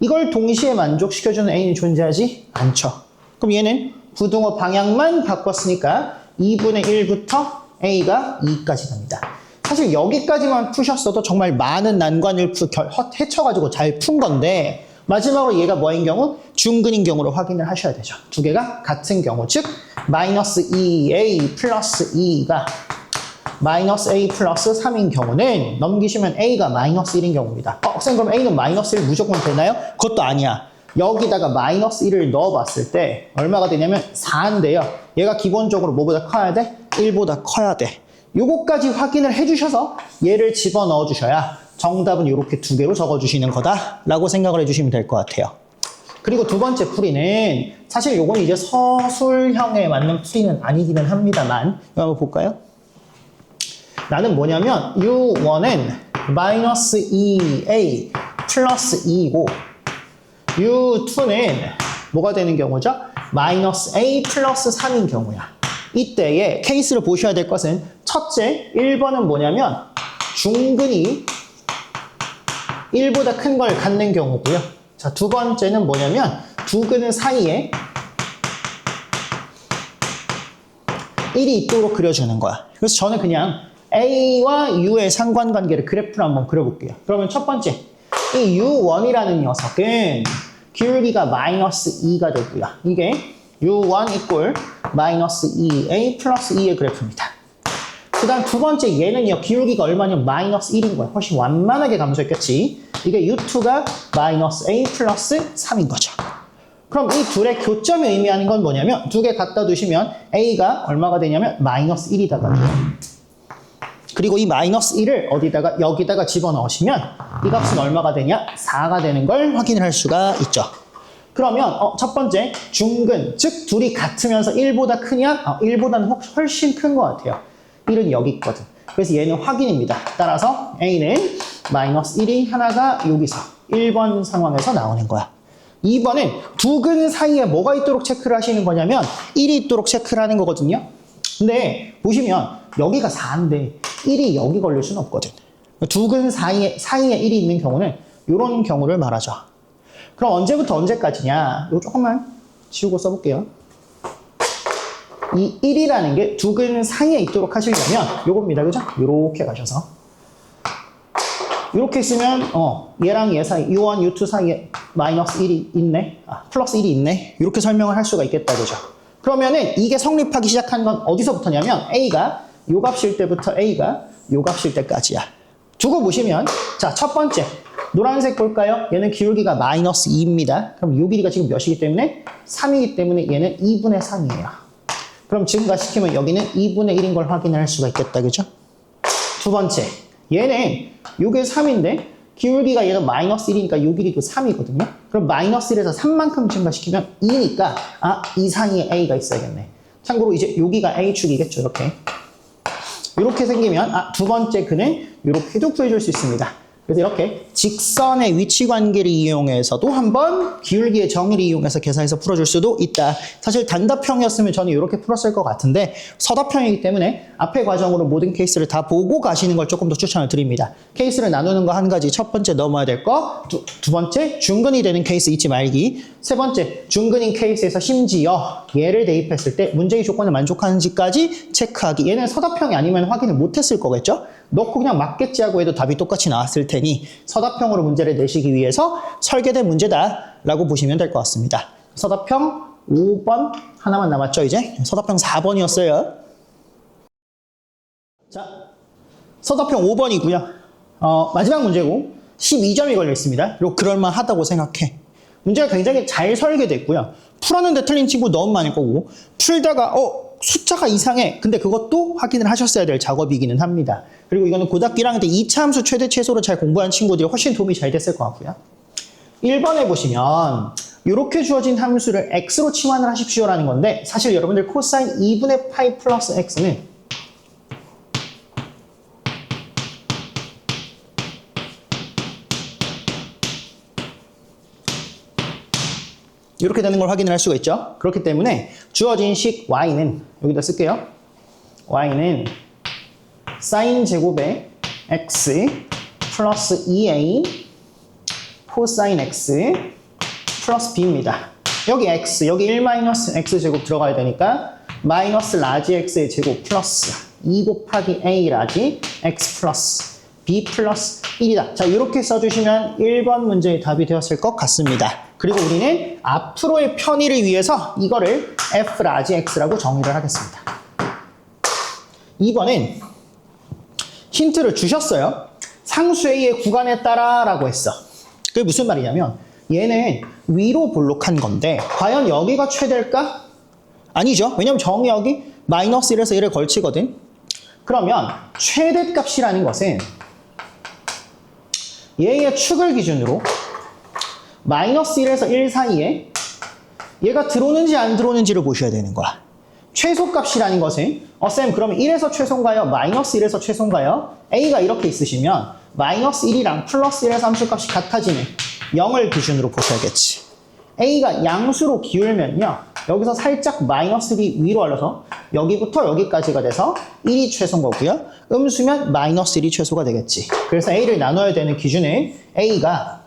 이걸 동시에 만족시켜주는 a는 존재하지 않죠. 그럼 얘는 부등호 방향만 바꿨으니까 2분의 1부터 a가 2까지 갑니다. 사실 여기까지만 푸셨어도 정말 많은 난관을 헤쳐가지고 잘 푼 건데 마지막으로 얘가 뭐인 경우? 중근인 경우로 확인을 하셔야 되죠. 두 개가 같은 경우, 즉 마이너스 2a 플러스 2가 마이너스 a 플러스 3인 경우는 넘기시면 a가 마이너스 1인 경우입니다. 선생님 그럼 a는 마이너스 1 무조건 되나요? 그것도 아니야. 여기다가 마이너스 1을 넣어봤을 때 얼마가 되냐면 4인데요. 얘가 기본적으로 뭐보다 커야 돼? 1보다 커야 돼. 요거까지 확인을 해주셔서 얘를 집어넣어 주셔야 정답은 이렇게 두 개로 적어주시는 거다라고 생각을 해주시면 될 것 같아요. 그리고 두 번째 풀이는 사실 요건 이제 서술형에 맞는 풀이는 아니기는 합니다만 이거 한번 볼까요? 나는 뭐냐면 u1은 마이너스 2a 플러스 2이고 u2는 뭐가 되는 경우죠? 마이너스 a 플러스 3인 경우야. 이때에 케이스를 보셔야 될 것은 첫째 1번은 뭐냐면 중근이 1보다 큰 걸 갖는 경우고요. 자, 두 번째는 뭐냐면 두 근의 사이에 1이 있도록 그려주는 거야. 그래서 저는 그냥 A와 U의 상관관계를 그래프로 한번 그려볼게요. 그러면 첫 번째, 이 U1이라는 녀석은 기울기가 마이너스 2가 되고요. 이게 U1 equal 마이너스 2A 플러스 2의 그래프입니다. 그 다음 두 번째 얘는요, 기울기가 얼마냐면 마이너스 1인 거예요. 훨씬 완만하게 감소했겠지. 이게 U2가 마이너스 A 플러스 3인 거죠. 그럼 이 둘의 교점이 의미하는 건 뭐냐면 두 개 갖다 두시면 A가 얼마가 되냐면 마이너스 1이다가 그리고 이 마이너스 1을 어디다가 여기다가 집어넣으시면 이 값은 얼마가 되냐? 4가 되는 걸 확인을 할 수가 있죠. 그러면 첫 번째 중근, 즉 둘이 같으면서 1보다 크냐? 1보다는 훨씬 큰 것 같아요. 1은 여기 있거든. 그래서 얘는 확인입니다. 따라서 A는 마이너스 1이 하나가 여기서 1번 상황에서 나오는 거야. 2번은 두 근 사이에 뭐가 있도록 체크를 하시는 거냐면 1이 있도록 체크를 하는 거거든요. 근데 보시면 여기가 4인데 1이 여기 걸릴 수는 없거든. 두 근 사이에 1이 있는 경우는 이런 경우를 말하죠. 그럼 언제부터 언제까지냐? 이거 조금만 지우고 써볼게요. 이 1이라는 게 두 근 사이에 있도록 하시려면 요겁니다. 그죠? 요렇게 가셔서 이렇게 있으면 얘랑 얘 사이 U1, U2 사이에 마이너스 1이 있네. 플러스 1이 있네. 이렇게 설명을 할 수가 있겠다. 그죠? 그러면은 이게 성립하기 시작한 건 어디서부터냐면 A가 요 값일 때부터 A가 요 값일 때까지야. 두고 보시면 자, 첫 번째 노란색 볼까요? 얘는 기울기가 마이너스 2입니다. 그럼 요 길이가 지금 몇이기 때문에? 3이기 때문에 얘는 2분의 3이에요. 그럼 증가시키면 여기는 2분의 1인 걸 확인할 수가 있겠다. 그죠? 두 번째 얘는 요게 3인데 기울기가 얘는 마이너스 1이니까 요 길이도 3이거든요. 그럼 마이너스 1에서 3만큼 증가시키면 2니까 이 사이에 A가 있어야겠네. 참고로 이제 여기가 A축이겠죠. 이렇게 생기면 두 번째 근은 이렇게도 구해줄 수 있습니다. 그래서 이렇게 직선의 위치 관계를 이용해서도 한번 기울기의 정의를 이용해서 계산해서 풀어줄 수도 있다. 사실 단답형이었으면 저는 이렇게 풀었을 것 같은데 서답형이기 때문에 앞의 과정으로 모든 케이스를 다 보고 가시는 걸 조금 더 추천을 드립니다. 케이스를 나누는 거 한 가지. 첫 번째 넘어야 될 거. 두 번째 중근이 되는 케이스 잊지 말기. 세 번째 중근인 케이스에서 심지어 얘를 대입했을 때 문제의 조건을 만족하는지까지 체크하기. 얘는 서답형이 아니면 확인을 못했을 거겠죠? 넣고 그냥 맞겠지 하고 해도 답이 똑같이 나왔을 테니 서답형으로 문제를 내시기 위해서 설계된 문제다라고 보시면 될 것 같습니다. 서답형 5번 하나만 남았죠, 이제? 서답형 4번이었어요. 자, 서답형 5번이고요. 마지막 문제고 12점이 걸려 있습니다. 그리고 그럴만하다고 생각해. 문제가 굉장히 잘 설계됐고요. 풀었는데 틀린 친구 너무 많을 거고 풀다가 숫자가 이상해. 근데 그것도 확인을 하셨어야 될 작업이기는 합니다. 그리고 이거는 고등학교 1학년 때 2차 함수 최대 최소를 잘 공부한 친구들이 훨씬 도움이 잘 됐을 것 같고요. 1번에 보시면 이렇게 주어진 함수를 x로 치환을 하십시오라는 건데 사실 여러분들 코사인 2분의 파이 플러스 x는 이렇게 되는 걸 확인을 할 수가 있죠. 그렇기 때문에 주어진 식 y는 여기다 쓸게요. y는 사인 제곱의 x 플러스 2a 코사인 x 플러스 b입니다. 여기 x, 여기 1 마이너스 x 제곱 들어가야 되니까 마이너스 라지 x의 제곱 플러스 2 곱하기 a 라지 x 플러스 b 플러스 1이다. 자, 이렇게 써주시면 1번 문제의 답이 되었을 것 같습니다. 그리고 우리는 앞으로의 편의를 위해서 이거를 f 라지 x라고 정의를 하겠습니다. 2번은 힌트를 주셨어요. 상수 a의 구간에 따라 라고 했어. 그게 무슨 말이냐면 얘는 위로 볼록한 건데 과연 여기가 최대일까? 아니죠. 왜냐면 정의역이 마이너스 1에서 1에 걸치거든. 그러면 최대값이라는 것은 얘의 축을 기준으로 마이너스 1에서 1 사이에 얘가 들어오는지 안 들어오는지를 보셔야 되는 거야. 최소값이라는 것은 쌤 그러면 1에서 최소인가요? 마이너스 1에서 최소인가요? A가 이렇게 있으시면 마이너스 1이랑 플러스 1의 함수값이 같아지는 0을 기준으로 보셔야겠지. A가 양수로 기울면요. 여기서 살짝 마이너스 1이 위로 올라서 여기부터 여기까지가 돼서 1이 최소인 거고요. 음수면 마이너스 1이 최소가 되겠지. 그래서 A를 나눠야 되는 기준은 A가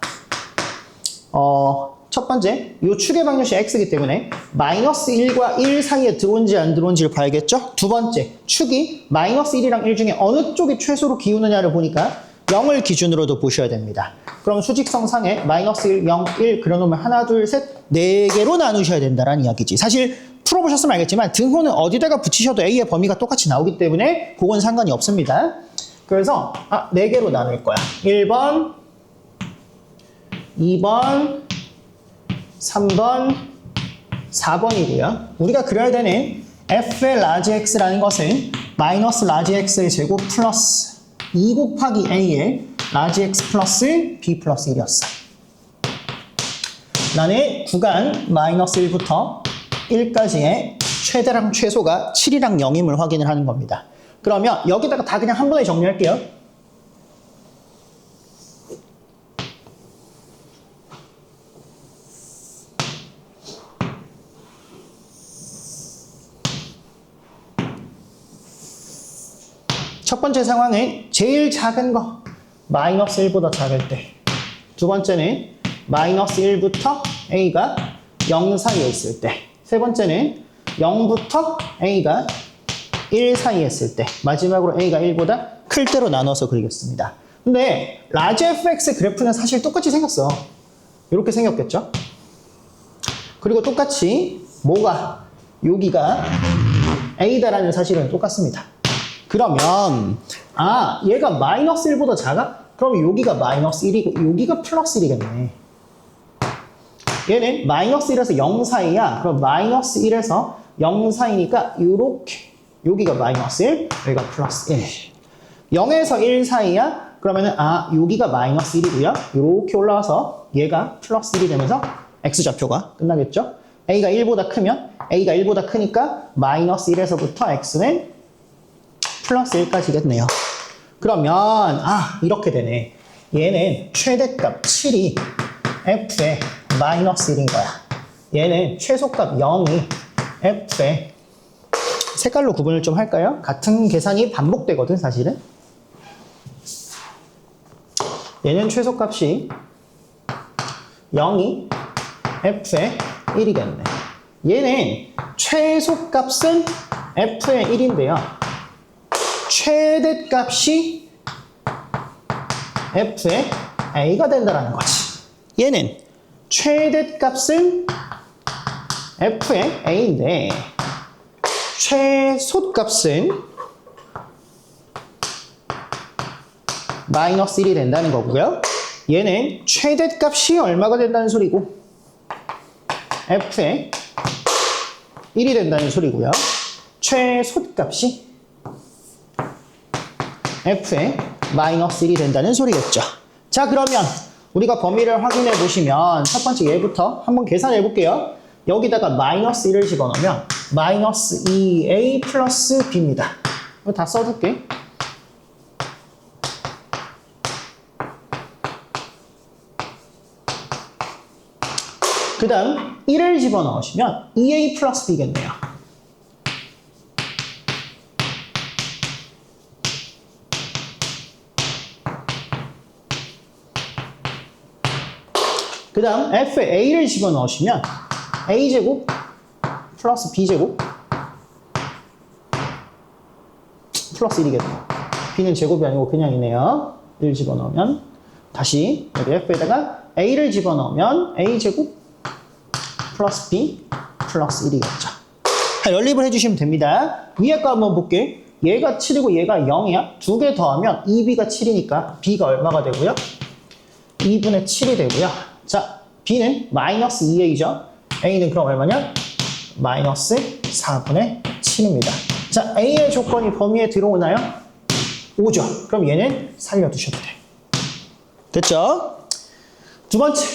첫 번째, 이 축의 방정식 x이기 때문에 마이너스 1과 1 사이에 들어온지 안 들어온지를 봐야겠죠? 두 번째, 축이 마이너스 1이랑 1 중에 어느 쪽이 최소로 기우느냐를 보니까 0을 기준으로도 보셔야 됩니다. 그럼 수직성상에 마이너스 1, 0, 1 그려놓으면 하나, 둘, 셋, 4개로 나누셔야 된다는 이야기지. 사실 풀어보셨으면 알겠지만 등호는 어디다가 붙이셔도 A의 범위가 똑같이 나오기 때문에 그건 상관이 없습니다. 그래서 4개로 나눌 거야. 1번, 2번, 3번, 4번이고요. 우리가 그려야 되는 f의 라지 x라는 것은 마이너스 라지 x의 제곱 플러스 2 곱하기 a의 라지 x 플러스 b 플러스 1이었어. 나는 구간 마이너스 1부터 1까지의 최대랑 최소가 7이랑 0임을 확인을 하는 겁니다. 그러면 여기다가 다 그냥 한 번에 정리할게요. 첫 번째 상황은 제일 작은 거 마이너스 1보다 작을 때, 두 번째는 마이너스 1부터 a가 0 사이에 있을 때, 세 번째는 0부터 a가 1 사이에 있을 때, 마지막으로 a가 1보다 클 때로 나눠서 그리겠습니다. 근데 라지 fx의 그래프는 사실 똑같이 생겼어. 이렇게 생겼겠죠? 그리고 똑같이 뭐가 여기가 a다라는 사실은 똑같습니다. 그러면 얘가 마이너스 1보다 작아? 그럼 여기가 마이너스 1이고 여기가 플러스 1이겠네. 얘는 마이너스 1에서 0 사이야. 그럼 마이너스 1에서 0 사이니까 이렇게 여기가 마이너스 1, 여기가 플러스 1. 0에서 1 사이야. 그러면은 여기가 마이너스 1이고요. 이렇게 올라와서 얘가 플러스 1이 되면서 x좌표가 끝나겠죠? a가 1보다 크면 a가 1보다 크니까 마이너스 1에서부터 x는 플러스 1까지겠네요. 그러면 이렇게 되네. 얘는 최대값 7이 f의 마이너스 1인 거야. 얘는 최소값 0이 f의 색깔로 구분을 좀 할까요? 같은 계산이 반복되거든 사실은. 얘는 최소값이 0이 f의 1이겠네. 얘는 최소값은 f의 1인데요. 최대값이 f의 a가 된다는 거지. 얘는 최대값은 f의 a인데 최소값은 마이너스 1이 된다는 거고요. 얘는 최대값이 얼마가 된다는 소리고 f의 1이 된다는 소리고요. 최소값이 f의 마이너스 1이 된다는 소리겠죠. 자, 그러면 우리가 범위를 확인해 보시면 첫 번째 얘부터 한번 계산해 볼게요. 여기다가 마이너스 1을 집어넣으면 마이너스 2a 플러스 b입니다. 이거 다 써줄게. 그 다음 1을 집어넣으시면 2a 플러스 b겠네요. 그 다음 f에 a를 집어넣으시면 a제곱 플러스 b제곱 플러스 1이겠네요. b는 제곱이 아니고 그냥이네요. 1 집어넣으면 다시 여기 f에다가 a를 집어넣으면 a제곱 플러스 b 플러스 1이겠죠. 연립을 해주시면 됩니다. 위에 거 한번 볼게. 얘가 7이고 얘가 0이야. 두 개 더하면 2b가 7이니까 b가 얼마가 되고요? 2분의 7이 되고요. 자, b는 마이너스 2a죠. a는 그럼 얼마냐? 마이너스 4분의 7입니다. 자, a의 조건이 범위에 들어오나요? 오죠. 그럼 얘는 살려두셔도 돼. 됐죠? 두 번째,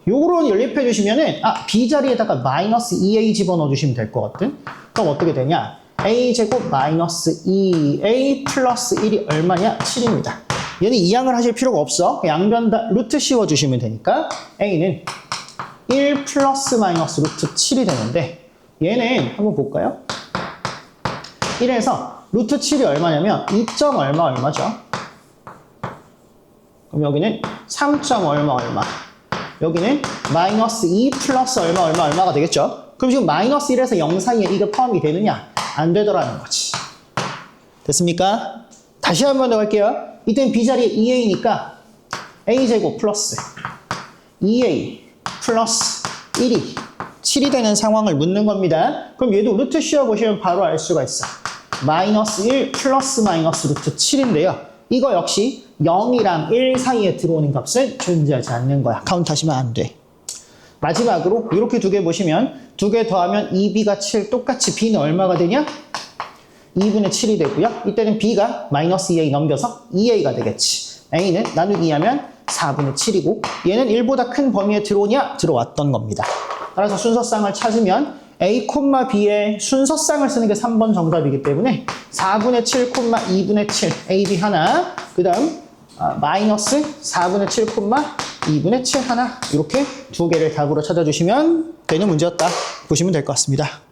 요거로 연립해 주시면은 b 자리에다가 마이너스 2a 집어넣어 주시면 될 것 같은. 그럼 어떻게 되냐? a제곱 마이너스 2a 플러스 1이 얼마냐? 7입니다. 얘는 이항을 하실 필요가 없어. 양변 다 루트 씌워 주시면 되니까 a는 1 플러스 마이너스 루트 7이 되는데 얘는 한번 볼까요? 1에서 루트 7이 얼마냐면 2점 얼마 얼마죠? 그럼 여기는 3점 얼마 얼마. 여기는 마이너스 2 플러스 얼마 얼마 얼마가 되겠죠? 그럼 지금 마이너스 1에서 0 사이에 이게 포함이 되느냐? 안 되더라는 거지. 됐습니까? 다시 한 번 더 갈게요. 이땐 b자리에 2a니까 a제곱 플러스 2a 플러스 1이 7이 되는 상황을 묻는 겁니다. 그럼 얘도 루트 씌워보시면 바로 알 수가 있어. 마이너스 1 플러스 마이너스 루트 7인데요. 이거 역시 0이랑 1 사이에 들어오는 값은 존재하지 않는 거야. 카운트하시면 안 돼. 마지막으로 이렇게 두 개 보시면 두 개 더하면 2b가 7 똑같이 b는 얼마가 되냐? 2분의 7이 되고요. 이때는 b가 마이너스 2a 넘겨서 2a가 되겠지. a는 나누기 하면 4분의 7이고 얘는 1보다 큰 범위에 들어오냐? 들어왔던 겁니다. 따라서 순서쌍을 찾으면 a, b의 순서쌍을 쓰는 게 3번 정답이기 때문에 4분의 7, 2분의 7 ab 하나 그 다음 마이너스 4분의 7, 2분의 7 하나 이렇게 두 개를 답으로 찾아주시면 되는 문제였다 보시면 될 것 같습니다.